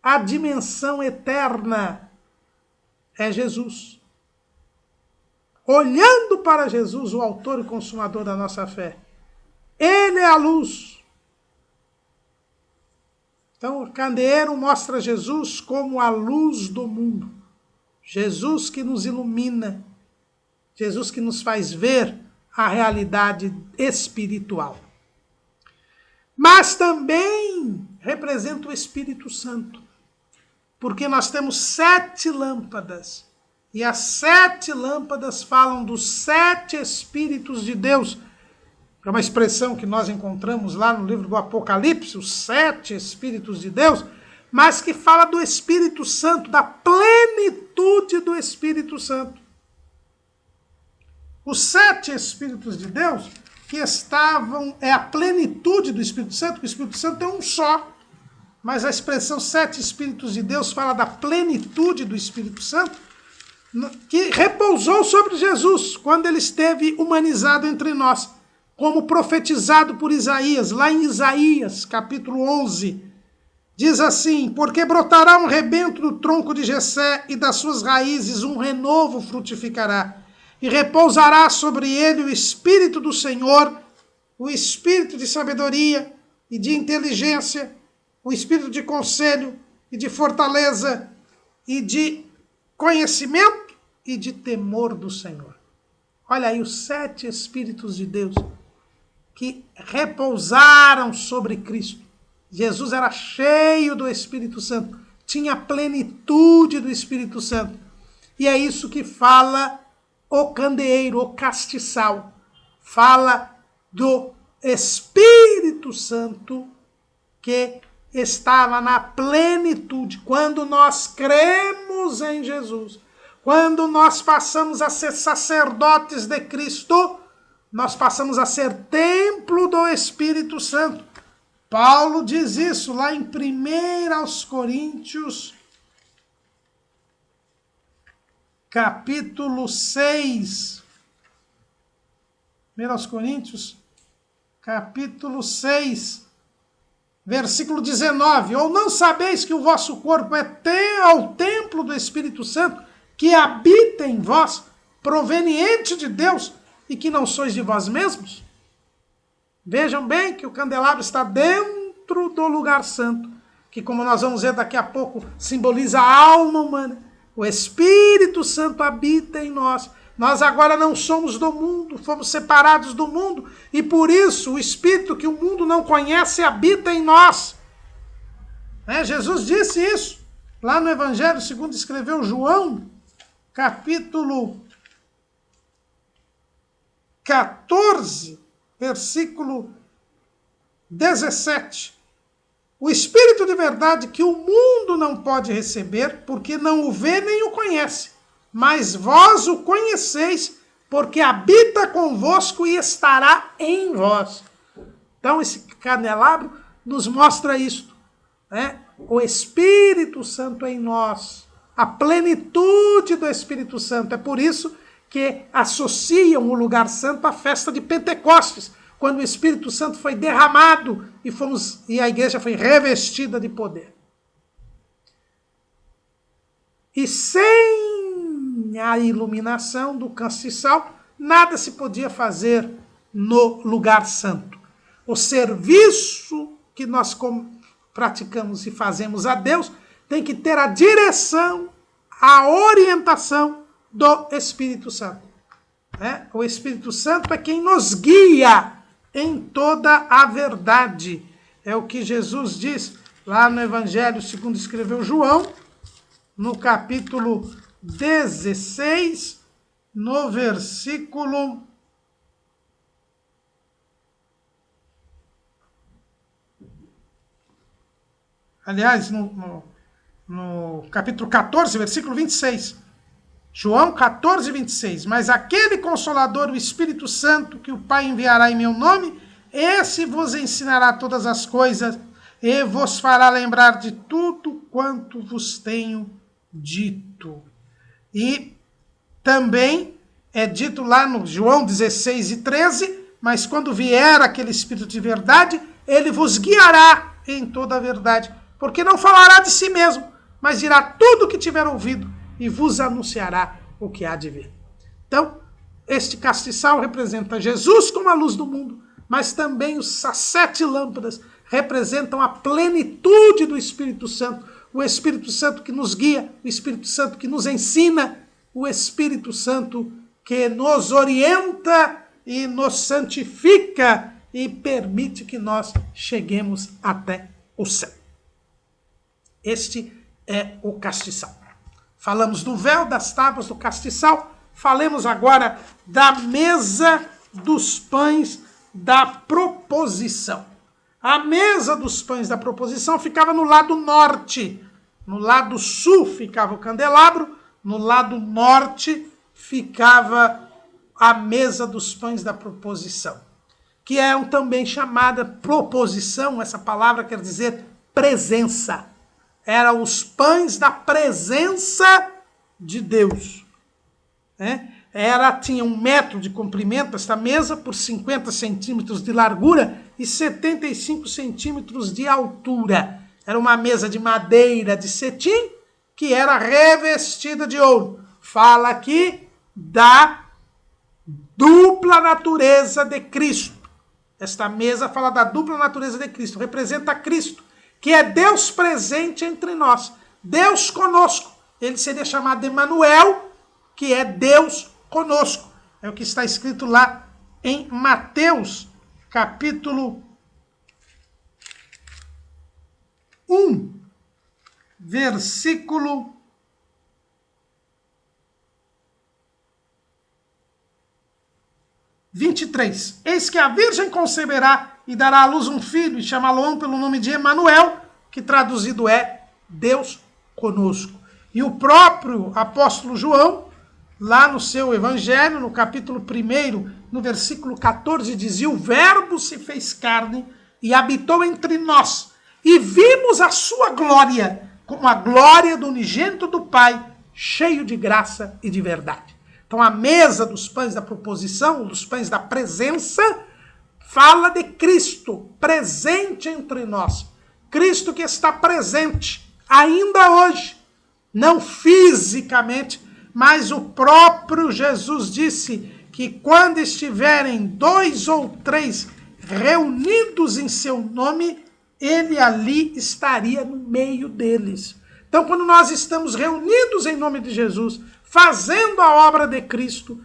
A: a dimensão eterna. É Jesus. Olhando para Jesus, o autor e consumador da nossa fé. Ele é a luz. Então o candeeiro mostra Jesus como a luz do mundo. Jesus que nos ilumina. Jesus que nos faz ver a realidade espiritual. Mas também representa o Espírito Santo. Porque nós temos 7 lâmpadas. E as 7 lâmpadas falam dos 7 Espíritos de Deus. É uma expressão que nós encontramos lá no livro do Apocalipse, os 7 Espíritos de Deus, mas que fala do Espírito Santo, da plenitude do Espírito Santo. Os 7 Espíritos de Deus que estavam, é a plenitude do Espírito Santo, porque o Espírito Santo é um só, mas a expressão 7 Espíritos de Deus fala da plenitude do Espírito Santo, que repousou sobre Jesus quando ele esteve humanizado entre nós, como profetizado por Isaías, lá em Isaías, capítulo 11, diz assim, porque brotará um rebento do tronco de Jessé e das suas raízes um renovo frutificará, e repousará sobre ele o Espírito do Senhor, o Espírito de sabedoria e de inteligência, o Espírito de conselho e de fortaleza e de conhecimento e de temor do Senhor. Olha aí os 7 Espíritos de Deus que repousaram sobre Cristo. Jesus era cheio do Espírito Santo, tinha a plenitude do Espírito Santo. E é isso que fala o candeeiro, o castiçal. Fala do Espírito Santo que estava na plenitude. Quando nós cremos em Jesus, quando nós passamos a ser sacerdotes de Cristo, nós passamos a ser templo do Espírito Santo. Paulo diz isso lá em 1 Coríntios, capítulo 6. 1 Coríntios, capítulo 6, versículo 19. Ou não sabeis que o vosso corpo é o templo do Espírito Santo, que habita em vós, proveniente de Deus, e que não sois de vós mesmos? Vejam bem que o candelabro está dentro do lugar santo, que, como nós vamos ver daqui a pouco, simboliza a alma humana. O Espírito Santo habita em nós. Nós agora não somos do mundo, fomos separados do mundo, e por isso o Espírito que o mundo não conhece habita em nós. Jesus disse isso lá no Evangelho segundo escreveu João, capítulo 14, versículo 17. O Espírito de verdade que o mundo não pode receber, porque não o vê nem o conhece. Mas vós o conheceis, porque habita convosco e estará em vós. Então esse candelabro nos mostra isto, né? O Espírito Santo em nós, a plenitude do Espírito Santo. É por isso que associam o lugar santo à festa de Pentecostes, quando o Espírito Santo foi derramado e a igreja foi revestida de poder. E sem a iluminação do castiçal, nada se podia fazer no lugar santo. O serviço que nós praticamos e fazemos a Deus tem que ter a direção, a orientação do Espírito Santo. O Espírito Santo é quem nos guia em toda a verdade. É o que Jesus diz lá no Evangelho segundo escreveu João, no capítulo 16, no versículo no capítulo 14, versículo 26. João 14, 26. Mas aquele Consolador, o Espírito Santo, que o Pai enviará em meu nome, esse vos ensinará todas as coisas e vos fará lembrar de tudo quanto vos tenho dito. E também é dito lá no João 16 e 13, mas quando vier aquele Espírito de verdade, ele vos guiará em toda a verdade, porque não falará de si mesmo, mas dirá tudo o que tiver ouvido e vos anunciará o que há de vir. Então, este castiçal representa Jesus como a luz do mundo, mas também as 7 lâmpadas representam a plenitude do Espírito Santo, o Espírito Santo que nos guia, o Espírito Santo que nos ensina, o Espírito Santo que nos orienta e nos santifica e permite que nós cheguemos até o céu. Este é o castiçal. Falamos do véu, das tábuas, do castiçal. Falemos agora da mesa dos pães da proposição. A mesa dos pães da proposição ficava no lado norte. No lado sul ficava o candelabro. No lado norte ficava a mesa dos pães da proposição, que é também chamada proposição. Essa palavra quer dizer presença. Eram os pães da presença de Deus. Tinha 1 metro de comprimento esta mesa, por 50 centímetros de largura e 75 centímetros de altura. Era uma mesa de madeira de cetim que era revestida de ouro. Fala aqui da dupla natureza de Cristo. Esta mesa fala da dupla natureza de Cristo, representa Cristo, que é Deus presente entre nós, Deus conosco. Ele seria chamado de Emanuel, que é Deus conosco. É o que está escrito lá em Mateus, capítulo 1, versículo 23. Eis que a virgem conceberá e dará à luz um filho, e chamá-lo-ão pelo nome de Emanuel, que traduzido é Deus conosco. E o próprio apóstolo João, lá no seu evangelho, no capítulo 1, no versículo 14, dizia: o verbo se fez carne e habitou entre nós, e vimos a sua glória, como a glória do unigênito do Pai, cheio de graça e de verdade. Então a mesa dos pães da proposição, dos pães da presença, fala de Cristo presente entre nós. Cristo que está presente ainda hoje, não fisicamente, mas o próprio Jesus disse que quando estiverem 2 ou 3 reunidos em seu nome, ele ali estaria no meio deles. Então, quando nós estamos reunidos em nome de Jesus, fazendo a obra de Cristo,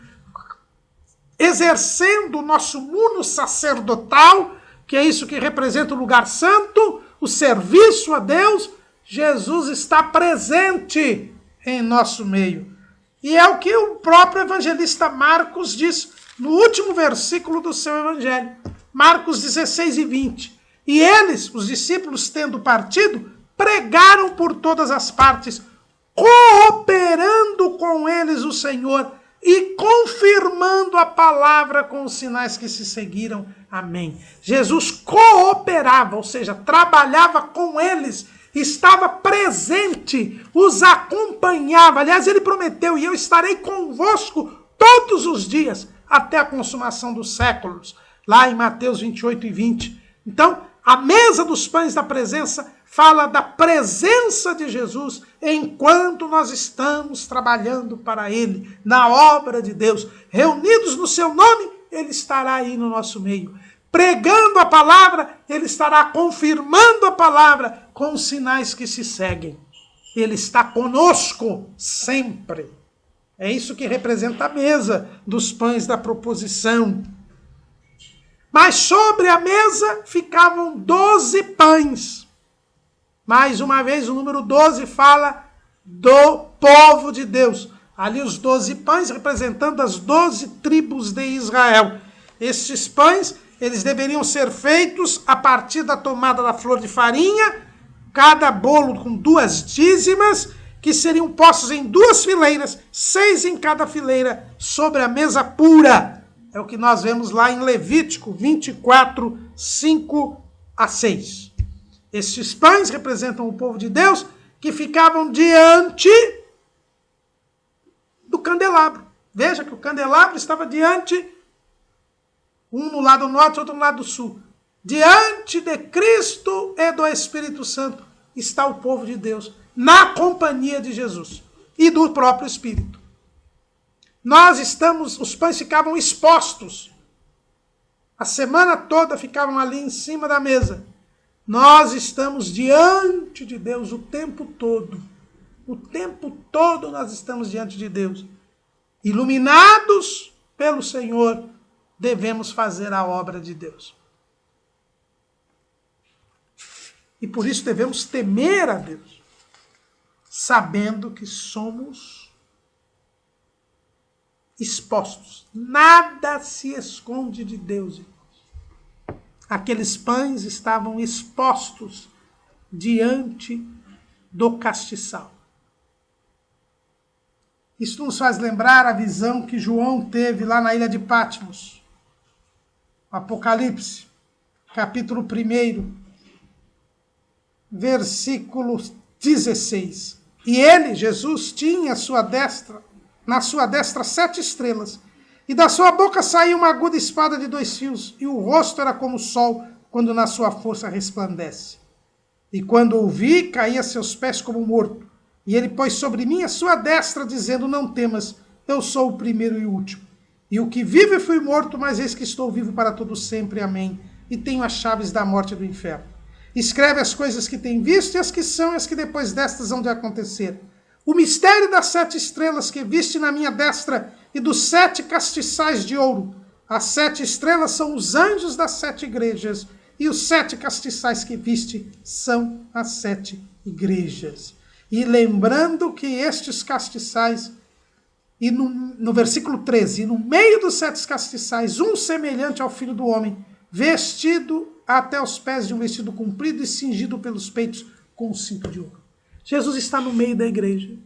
A: exercendo o nosso mundo sacerdotal, que é isso que representa o lugar santo, o serviço a Deus, Jesus está presente em nosso meio. E é o que o próprio evangelista Marcos diz no último versículo do seu evangelho, Marcos 16 e 20. E eles, os discípulos, tendo partido, pregaram por todas as partes, cooperando com eles o Senhor e confirmando a palavra com os sinais que se seguiram. Amém. Jesus cooperava, ou seja, trabalhava com eles, estava presente, os acompanhava. Aliás, ele prometeu: e eu estarei convosco todos os dias, até a consumação dos séculos, lá em Mateus 28 e 20. Então, a mesa dos pães da presença fala da presença de Jesus enquanto nós estamos trabalhando para Ele, na obra de Deus. Reunidos no seu nome, Ele estará aí no nosso meio. Pregando a palavra, Ele estará confirmando a palavra com os sinais que se seguem. Ele está conosco sempre. É isso que representa a mesa dos pães da proposição. Mas sobre a mesa ficavam 12 pães. Mais uma vez, o número 12 fala do povo de Deus. Ali os 12 pães representando as 12 tribos de Israel. Estes pães, eles deveriam ser feitos a partir da tomada da flor de farinha, cada bolo com 2 dízimas, que seriam postos em 2 fileiras, 6 em cada fileira, sobre a mesa pura. É o que nós vemos lá em Levítico 24, 5 a 6. Estes pães representam o povo de Deus que ficavam diante do candelabro. Veja que o candelabro estava diante, um no lado norte, outro no lado sul. Diante de Cristo e do Espírito Santo está o povo de Deus, na companhia de Jesus e do próprio Espírito. Os pães ficavam expostos. A semana toda ficavam ali em cima da mesa. Nós estamos diante de Deus o tempo todo. O tempo todo nós estamos diante de Deus. Iluminados pelo Senhor, devemos fazer a obra de Deus. E por isso devemos temer a Deus, sabendo que somos expostos. Nada se esconde de Deus. Aqueles pães estavam expostos diante do castiçal. Isso nos faz lembrar a visão que João teve lá na ilha de Patmos. Apocalipse, capítulo 1, versículo 16. E ele, Jesus, tinha na sua destra 7 estrelas, e da sua boca saía uma aguda espada de 2 fios, e o rosto era como o sol, quando na sua força resplandece. E quando o vi, caí a seus pés como morto. E ele pôs sobre mim a sua destra, dizendo: não temas, eu sou o primeiro e o último. E o que vive fui morto, mas eis que estou vivo para todo sempre. Amém. E tenho as chaves da morte e do inferno. Escreve as coisas que tem visto, e as que são, e as que depois destas hão de acontecer. O mistério das 7 estrelas que viste na minha destra e dos 7 castiçais de ouro. As 7 estrelas são os anjos das 7 igrejas, e os 7 castiçais que viste são as 7 igrejas. E lembrando que estes castiçais, e no versículo 13, e no meio dos 7 castiçais, um semelhante ao Filho do Homem, vestido até os pés de um vestido comprido e cingido pelos peitos com um cinto de ouro. Jesus está no meio da igreja.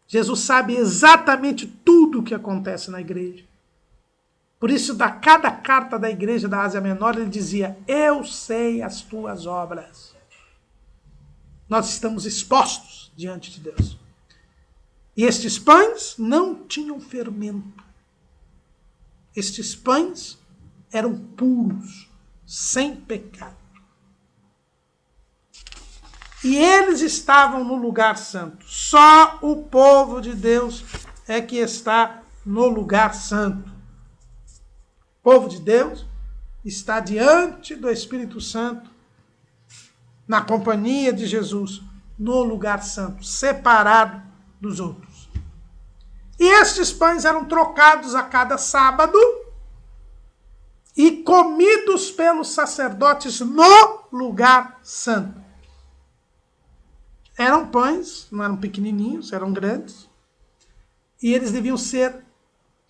A: Jesus sabe exatamente tudo o que acontece na igreja. Por isso, da cada carta da igreja da Ásia Menor, ele dizia: eu sei as tuas obras. Nós estamos expostos diante de Deus. E estes pães não tinham fermento. Estes pães eram puros, sem pecado. E eles estavam no lugar santo. Só o povo de Deus é que está no lugar santo. O povo de Deus está diante do Espírito Santo, na companhia de Jesus, no lugar santo, separado dos outros. E estes pães eram trocados a cada sábado e comidos pelos sacerdotes no lugar santo. Eram pães, não eram pequenininhos, eram grandes, e eles deviam ser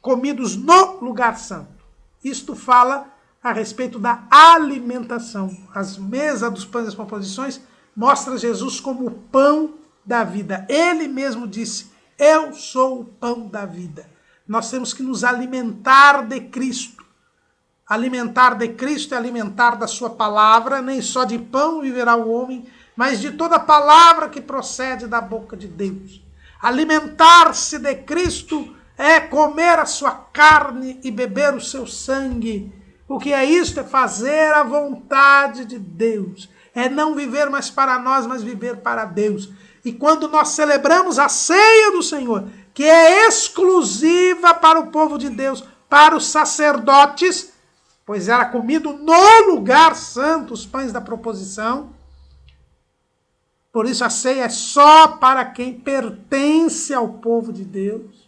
A: comidos no lugar santo. Isto fala a respeito da alimentação. As mesas dos pães das proposições mostra Jesus como o pão da vida. Ele mesmo disse: eu sou o pão da vida. Nós temos que nos alimentar de Cristo. Alimentar de Cristo é alimentar da sua palavra, nem só de pão viverá o homem, mas de toda palavra que procede da boca de Deus. Alimentar-se de Cristo é comer a sua carne e beber o seu sangue. O que é isto? É fazer a vontade de Deus. É não viver mais para nós, mas viver para Deus. E quando nós celebramos a ceia do Senhor, que é exclusiva para o povo de Deus, para os sacerdotes, pois era comido no lugar santo os pães da proposição. Por isso a ceia é só para quem pertence ao povo de Deus.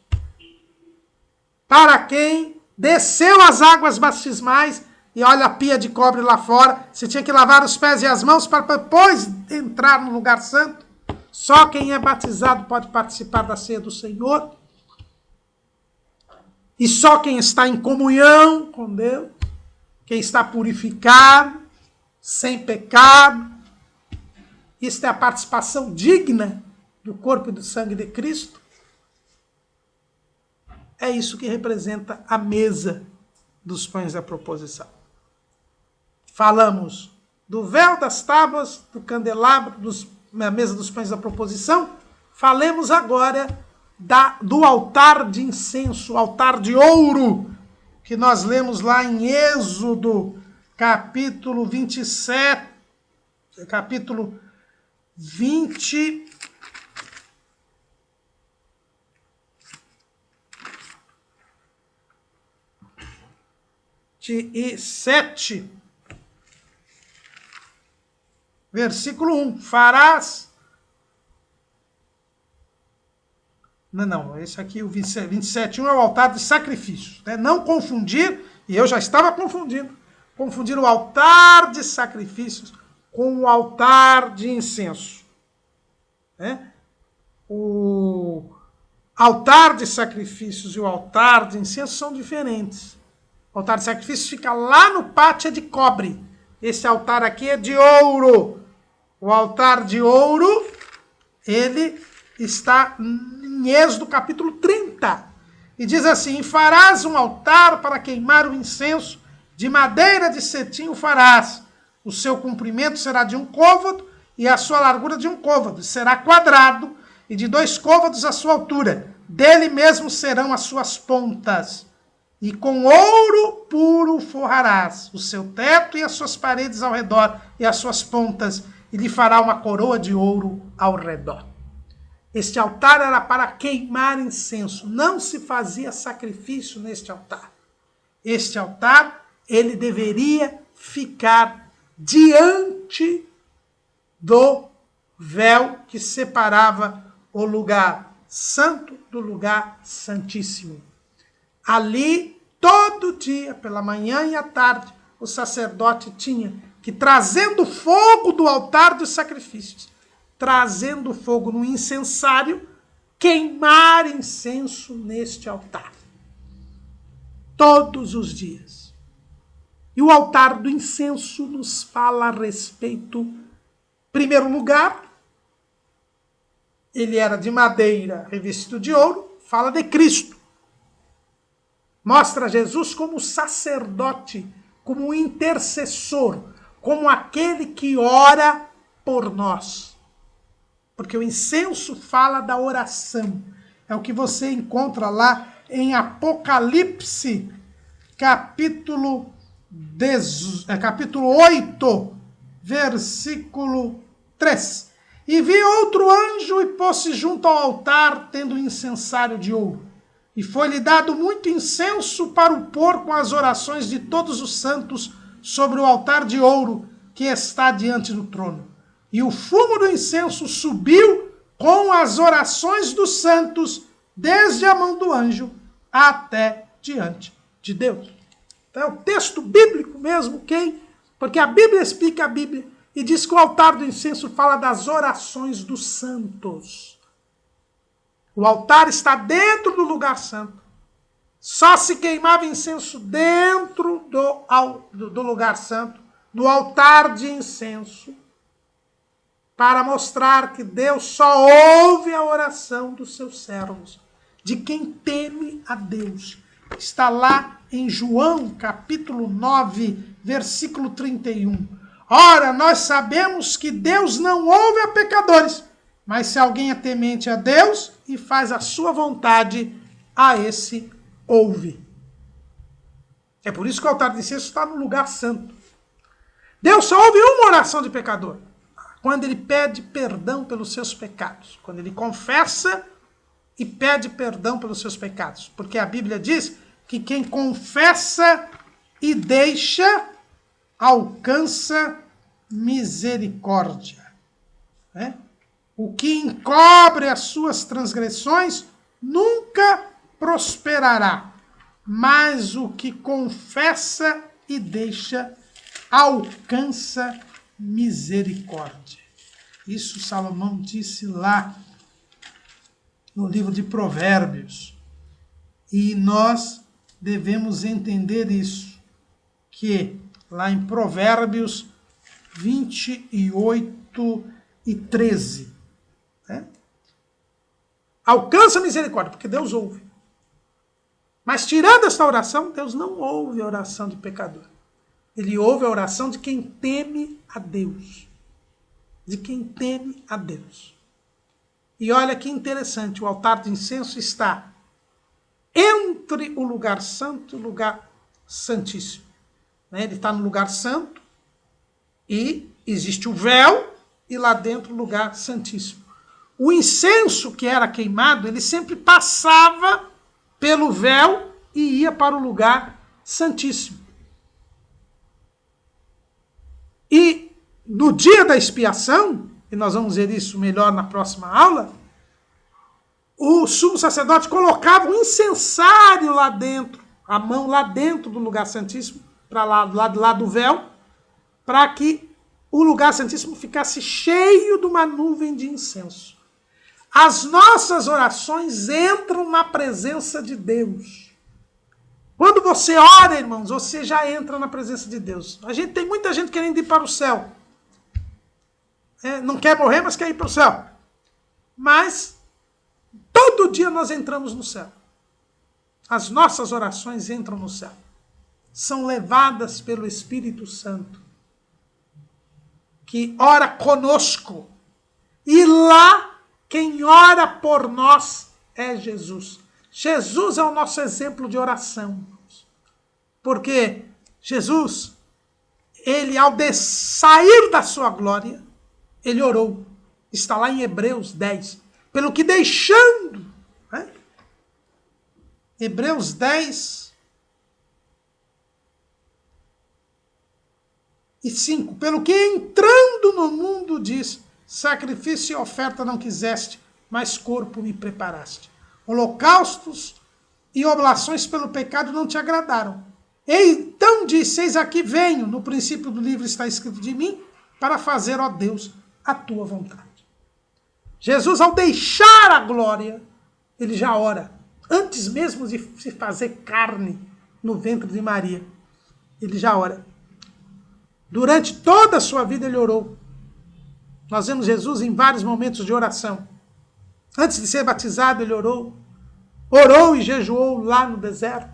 A: Para quem desceu as águas batismais, e olha a pia de cobre lá fora, você tinha que lavar os pés e as mãos para depois entrar no lugar santo. Só quem é batizado pode participar da ceia do Senhor. E só quem está em comunhão com Deus, quem está purificado, sem pecado. Isto é a participação digna do corpo e do sangue de Cristo. É isso que representa a mesa dos pães da proposição. Falamos do véu, das tábuas, do candelabro, da mesa dos pães da proposição. Falemos agora do altar de incenso, altar de ouro, que nós lemos lá em Êxodo, capítulo 27, capítulo 20... e 7, versículo 1, farás... Não, esse aqui, o 27, 1 é o altar de sacrifícios. Né? Não confundir, e eu já estava confundindo, confundir o altar de sacrifícios com o altar de incenso. Né? O altar de sacrifícios e o altar de incenso são diferentes. O altar de sacrifício fica lá no pátio, é de cobre. Esse altar aqui é de ouro. O altar de ouro, ele está em Êxodo capítulo 30. E diz assim: farás um altar para queimar o incenso, de madeira de cetim o farás. O seu comprimento será de 1 côvado e a sua largura de 1 côvado. Será quadrado e de 2 côvados a sua altura. Dele mesmo serão as suas pontas. E com ouro puro forrarás o seu teto e as suas paredes ao redor e as suas pontas, e lhe fará uma coroa de ouro ao redor. Este altar era para queimar incenso. Não se fazia sacrifício neste altar. Este altar, ele deveria ficar diante do véu que separava o lugar santo do lugar santíssimo. Ali, todo dia, pela manhã e à tarde, o sacerdote tinha que, trazendo fogo do altar dos sacrifícios, trazendo fogo no incensário, queimar incenso neste altar. Todos os dias. E o altar do incenso nos fala a respeito, em primeiro lugar, ele era de madeira revestido de ouro, fala de Cristo. Mostra Jesus como sacerdote, como um intercessor, como aquele que ora por nós. Porque o incenso fala da oração. É o que você encontra lá em Apocalipse, capítulo 8, versículo 3. E vi outro anjo e pôs-se junto ao altar, tendo um incensário de ouro. E foi-lhe dado muito incenso para o pôr com as orações de todos os santos sobre o altar de ouro que está diante do trono. E o fumo do incenso subiu com as orações dos santos, desde a mão do anjo até diante de Deus. Então é o texto bíblico mesmo, porque a Bíblia explica a Bíblia e diz que o altar do incenso fala das orações dos santos. O altar está dentro do lugar santo. Só se queimava incenso dentro do lugar santo, do altar de incenso, para mostrar que Deus só ouve a oração dos seus servos, de quem teme a Deus. Está lá em João, capítulo 9, versículo 31. Ora, nós sabemos que Deus não ouve a pecadores, mas se alguém é temente a Deus e faz a sua vontade, a esse ouve. É por isso que o altar de incenso está no lugar santo. Deus só ouve uma oração de pecador, quando ele pede perdão pelos seus pecados, quando ele confessa e pede perdão pelos seus pecados. Porque a Bíblia diz que quem confessa e deixa, alcança misericórdia. Né? O que encobre as suas transgressões nunca prosperará, mas o que confessa e deixa alcança misericórdia. Isso Salomão disse lá no livro de Provérbios. E nós devemos entender isso, que lá em Provérbios 28 e 13, né? Alcança misericórdia, porque Deus ouve. Mas tirando esta oração, Deus não ouve a oração de pecador. Ele ouve a oração de quem teme a Deus. De quem teme a Deus. E olha que interessante, o altar de incenso está entre o lugar santo e o lugar santíssimo. Ele está no lugar santo e existe o véu e lá dentro o lugar santíssimo. O incenso que era queimado, ele sempre passava pelo véu e ia para o lugar santíssimo. E no dia da expiação, e nós vamos ver isso melhor na próxima aula, o sumo sacerdote colocava um incensário lá dentro, a mão lá dentro do lugar santíssimo, para lá do véu, para que o lugar santíssimo ficasse cheio de uma nuvem de incenso. As nossas orações entram na presença de Deus. Quando você ora, irmãos, você já entra na presença de Deus. Tem muita gente querendo ir para o céu. Não quer morrer, mas quer ir para o céu. Mas todo dia nós entramos no céu. As nossas orações entram no céu. São levadas pelo Espírito Santo, que ora conosco. E lá, quem ora por nós é Jesus. Jesus é o nosso exemplo de oração. Porque Jesus, ele ao sair da sua glória, ele orou. Está lá em Hebreus 10. Pelo que deixando, Hebreus 10 e 5. Pelo que entrando no mundo diz, sacrifício e oferta não quiseste, mas corpo me preparaste. Holocaustos e oblações pelo pecado não te agradaram. Então disse, eis aqui venho, no princípio do livro está escrito de mim, para fazer, ó Deus, a tua vontade. Jesus, ao deixar a glória, ele já ora. Antes mesmo de se fazer carne no ventre de Maria, ele já ora. Durante toda a sua vida ele orou. Nós vemos Jesus em vários momentos de oração. Antes de ser batizado, ele orou. Orou e jejuou lá no deserto,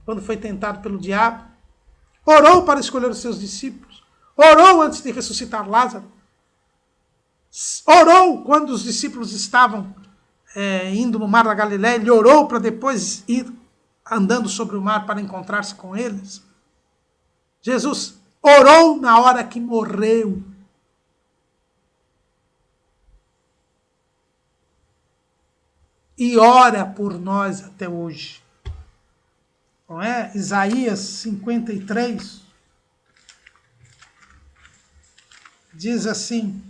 A: quando foi tentado pelo diabo. Orou para escolher os seus discípulos. Orou antes de ressuscitar Lázaro. Orou quando os discípulos estavam indo no mar da Galileia. Ele orou para depois ir andando sobre o mar para encontrar-se com eles. Jesus orou na hora que morreu. E ora por nós até hoje. Não é? Isaías 53 diz assim,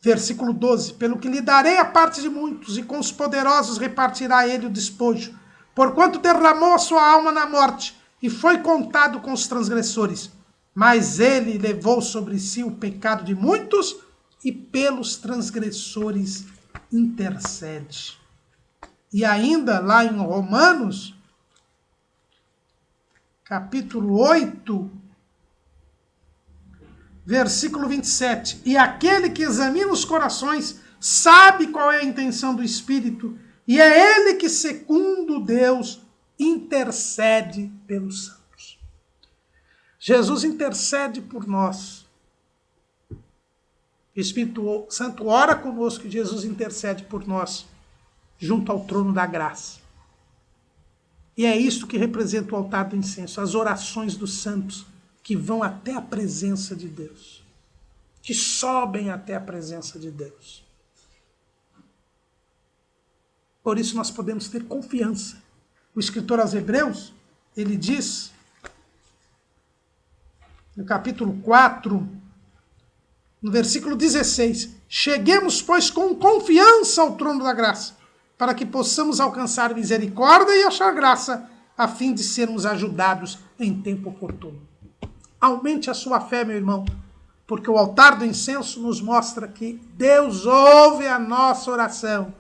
A: versículo 12, pelo que lhe darei a parte de muitos, e com os poderosos repartirá ele o despojo, porquanto derramou a sua alma na morte, e foi contado com os transgressores. Mas ele levou sobre si o pecado de muitos, e pelos transgressores intercede. E ainda lá em Romanos, capítulo 8, versículo 27. E aquele que examina os corações sabe qual é a intenção do Espírito, e é ele que, segundo Deus, intercede pelos santos. Jesus intercede por nós. O Espírito Santo ora conosco e Jesus intercede por nós, junto ao trono da graça. E é isso que representa o altar do incenso, as orações dos santos que vão até a presença de Deus, que sobem até a presença de Deus. Por isso nós podemos ter confiança. O escritor aos Hebreus, ele diz, no capítulo 4, no versículo 16, cheguemos, pois, com confiança ao trono da graça, para que possamos alcançar misericórdia e achar graça, a fim de sermos ajudados em tempo oportuno. Aumente a sua fé, meu irmão, porque o altar do incenso nos mostra que Deus ouve a nossa oração.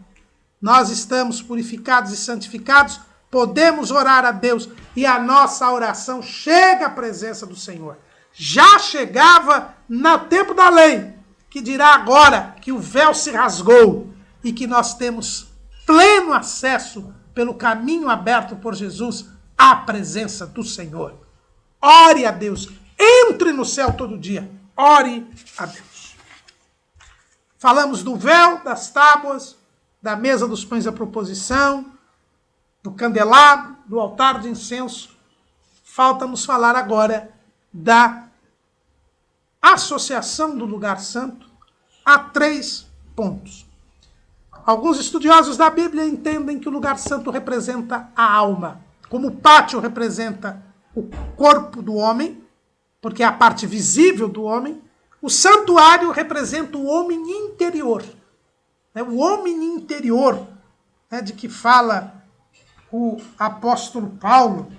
A: Nós estamos purificados e santificados, podemos orar a Deus e a nossa oração chega à presença do Senhor. Já chegava no tempo da lei, que dirá agora que o véu se rasgou e que nós temos pleno acesso pelo caminho aberto por Jesus à presença do Senhor. Ore a Deus, entre no céu todo dia, ore a Deus. Falamos do véu, das tábuas, da mesa dos pães da proposição, do candelabro, do altar de incenso. Falta-nos falar agora da associação do lugar santo a 3 pontos. Alguns estudiosos da Bíblia entendem que o lugar santo representa a alma, como o pátio representa o corpo do homem, porque é a parte visível do homem. O santuário representa o homem interior. O homem interior, de que fala o apóstolo Paulo.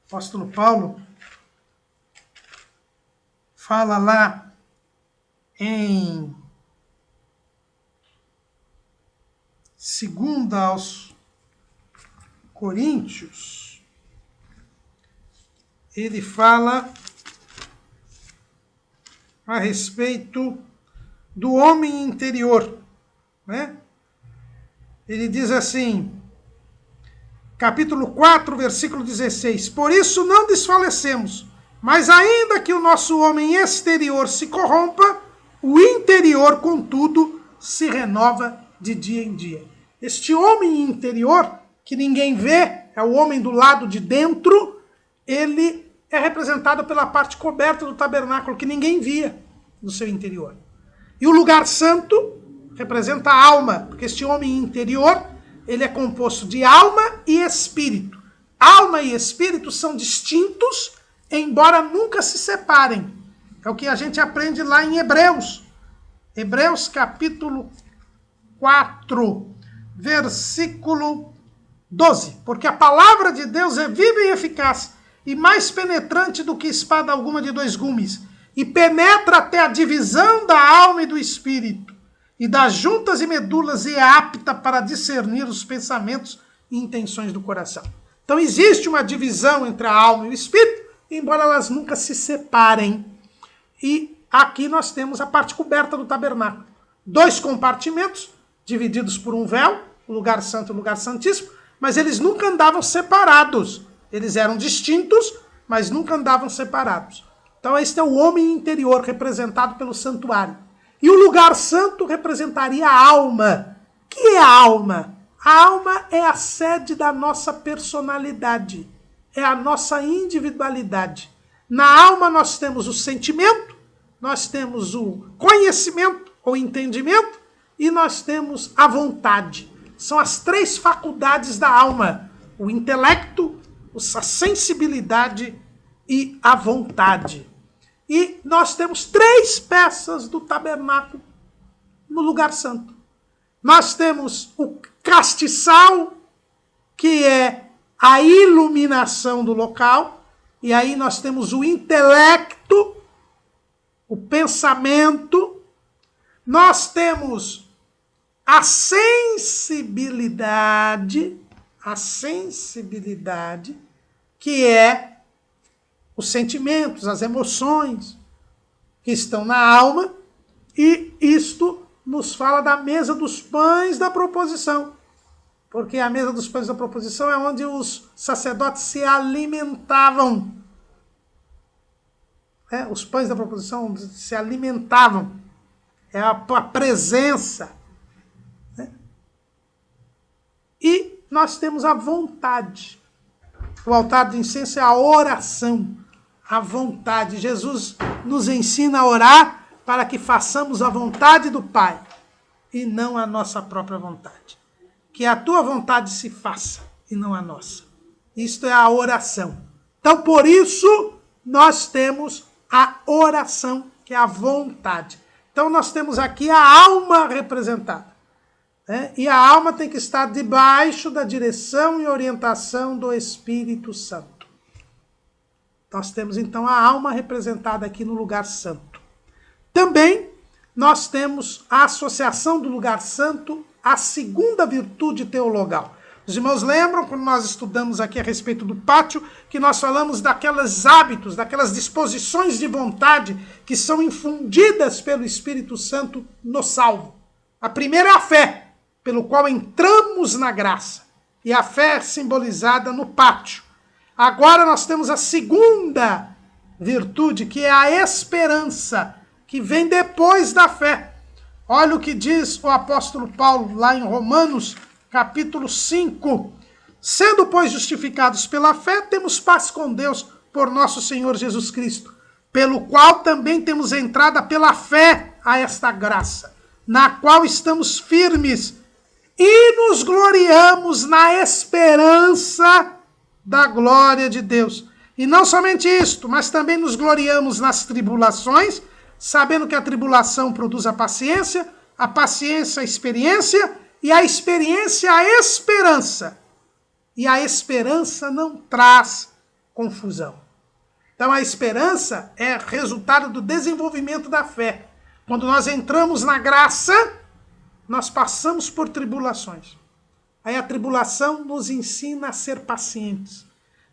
A: O apóstolo Paulo fala lá em 2 aos Coríntios, ele fala a respeito do homem interior, né? Ele diz assim, capítulo 4, versículo 16, por isso não desfalecemos, mas ainda que o nosso homem exterior se corrompa, o interior, contudo, se renova de dia em dia. Este homem interior, que ninguém vê, é o homem do lado de dentro, ele é representado pela parte coberta do tabernáculo, que ninguém via no seu interior. E o lugar santo representa a alma, porque este homem interior, ele é composto de alma e espírito. Alma e espírito são distintos, embora nunca se separem. É o que a gente aprende lá em Hebreus. Hebreus capítulo 4, versículo 12. Porque a palavra de Deus é viva e eficaz, e mais penetrante do que espada alguma de 2 gumes, e penetra até a divisão da alma e do espírito, e das juntas e medulas, e é apta para discernir os pensamentos e intenções do coração. Então existe uma divisão entre a alma e o espírito, embora elas nunca se separem. E aqui nós temos a parte coberta do tabernáculo. 2 compartimentos, divididos por um véu, o lugar santo e o lugar santíssimo, mas eles nunca andavam separados. Eles eram distintos, mas nunca andavam separados. Então este é o homem interior, representado pelo santuário. E o lugar santo representaria a alma. O que é a alma? A alma é a sede da nossa personalidade. É a nossa individualidade. Na alma nós temos o sentimento, nós temos o conhecimento ou entendimento e nós temos a vontade. São as 3 faculdades da alma. O intelecto, a sensibilidade e a vontade. E nós temos 3 peças do tabernáculo no lugar santo. Nós temos o castiçal, que é a iluminação do local. E aí nós temos o intelecto, o pensamento. Nós temos a sensibilidade, que é os sentimentos, as emoções que estão na alma, e isto nos fala da mesa dos pães da proposição, porque a mesa dos pães da proposição é onde os sacerdotes se alimentavam. Os pães da proposição se alimentavam, é a presença. E nós temos a vontade. O altar de incenso é a oração, a vontade. Jesus nos ensina a orar para que façamos a vontade do Pai e não a nossa própria vontade. Que a tua vontade se faça e não a nossa. Isto é a oração. Então, por isso, nós temos a oração, que é a vontade. Então, nós temos aqui a alma representada. E a alma tem que estar debaixo da direção e orientação do Espírito Santo. Nós temos, então, a alma representada aqui no lugar santo. Também nós temos a associação do lugar santo à segunda virtude teologal. Os irmãos lembram, quando nós estudamos aqui a respeito do pátio, que nós falamos daqueles hábitos, daquelas disposições de vontade que são infundidas pelo Espírito Santo no salvo. A primeira é a fé, pelo qual entramos na graça. E a fé é simbolizada no pátio. Agora nós temos a segunda virtude, que é a esperança, que vem depois da fé. Olha o que diz o apóstolo Paulo lá em Romanos, capítulo 5. Sendo, pois, justificados pela fé, temos paz com Deus por nosso Senhor Jesus Cristo, pelo qual também temos entrada pela fé a esta graça, na qual estamos firmes e nos gloriamos na esperança da glória de Deus. E não somente isto, mas também nos gloriamos nas tribulações, sabendo que a tribulação produz a paciência a experiência, e a experiência a esperança. E a esperança não traz confusão. Então a esperança é resultado do desenvolvimento da fé. Quando nós entramos na graça, nós passamos por tribulações. Aí a tribulação nos ensina a ser pacientes.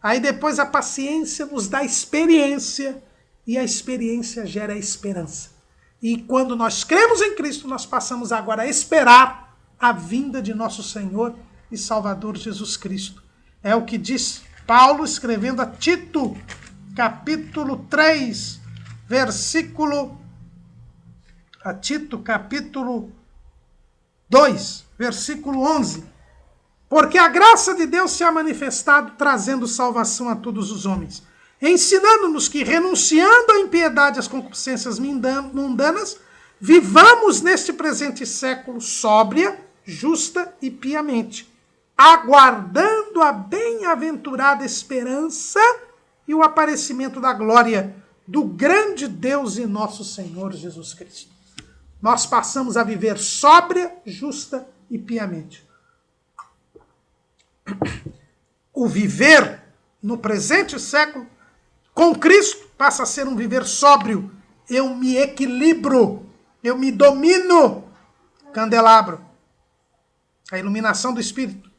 A: Aí depois a paciência nos dá experiência, e a experiência gera esperança. E quando nós cremos em Cristo, nós passamos agora a esperar a vinda de nosso Senhor e Salvador Jesus Cristo. É o que diz Paulo escrevendo a Tito, capítulo 3, capítulo 2, versículo 11. Porque a graça de Deus se ha manifestado, trazendo salvação a todos os homens, ensinando-nos que, renunciando à impiedade e às concupiscências mundanas, vivamos neste presente século sóbria, justa e piamente, aguardando a bem-aventurada esperança e o aparecimento da glória do grande Deus e nosso Senhor Jesus Cristo. nós passamos a viver sóbria, justa e piamente. O viver no presente século com Cristo passa a ser um viver sóbrio. Eu me equilibro, eu me domino. Candelabro, a iluminação do Espírito.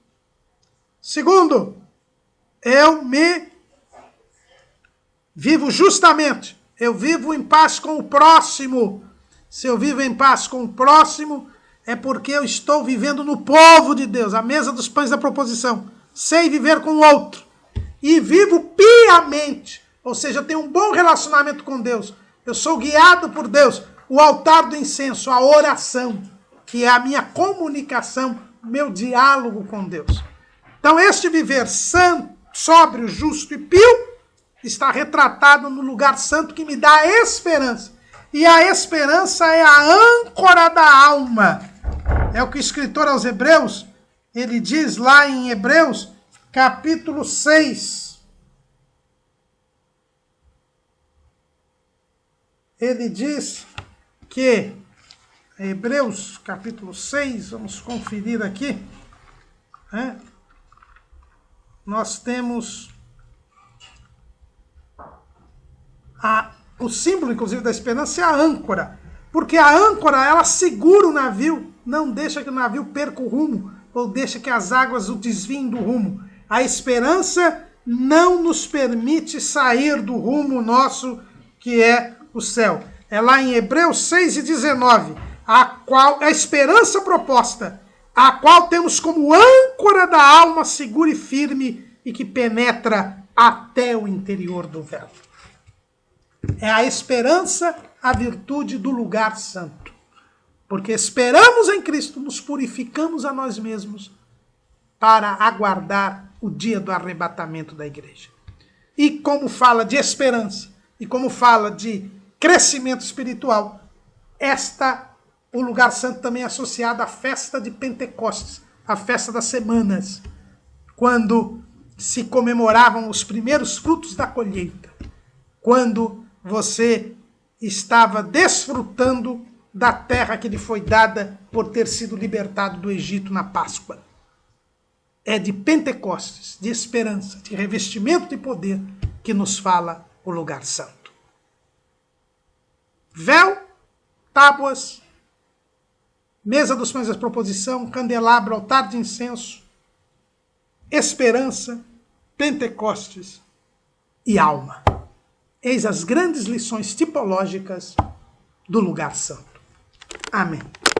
A: Segundo, eu me vivo justamente. Eu vivo em paz com o próximo. Se eu vivo em paz com o próximo, é porque eu estou vivendo no povo de Deus, a mesa dos pães da proposição. Sei viver com o outro. E vivo piamente. Ou seja, eu tenho um bom relacionamento com Deus. Eu sou guiado por Deus. O altar do incenso, a oração, que é a minha comunicação, meu diálogo com Deus. Então, este viver santo, sóbrio, justo e pio está retratado no lugar santo que me dá a esperança. E a esperança é a âncora da alma. É o que o escritor aos Hebreus, ele diz lá em Hebreus, capítulo 6. Ele diz que, Hebreus capítulo 6, vamos conferir aqui, nós temos o símbolo, inclusive, da esperança é a âncora. Porque a âncora, ela segura o navio, não deixa que o navio perca o rumo, ou deixa que as águas o desviem do rumo. A esperança não nos permite sair do rumo nosso, que é o céu. É lá em Hebreus 6:19, a esperança proposta, a qual temos como âncora da alma segura e firme e que penetra até o interior do véu. É a esperança, a virtude do lugar santo. Porque esperamos em Cristo, nos purificamos a nós mesmos para aguardar o dia do arrebatamento da igreja. E como fala de esperança, e como fala de crescimento espiritual, o lugar santo também é associado à festa de Pentecostes, a festa das semanas, quando se comemoravam os primeiros frutos da colheita, quando você estava desfrutando da terra que lhe foi dada por ter sido libertado do Egito na Páscoa. É de Pentecostes, de esperança, de revestimento de poder que nos fala o lugar santo. Véu, tábuas, mesa dos pães da proposição, candelabro, altar de incenso, esperança, Pentecostes e alma. Eis as grandes lições tipológicas do lugar santo. Amém.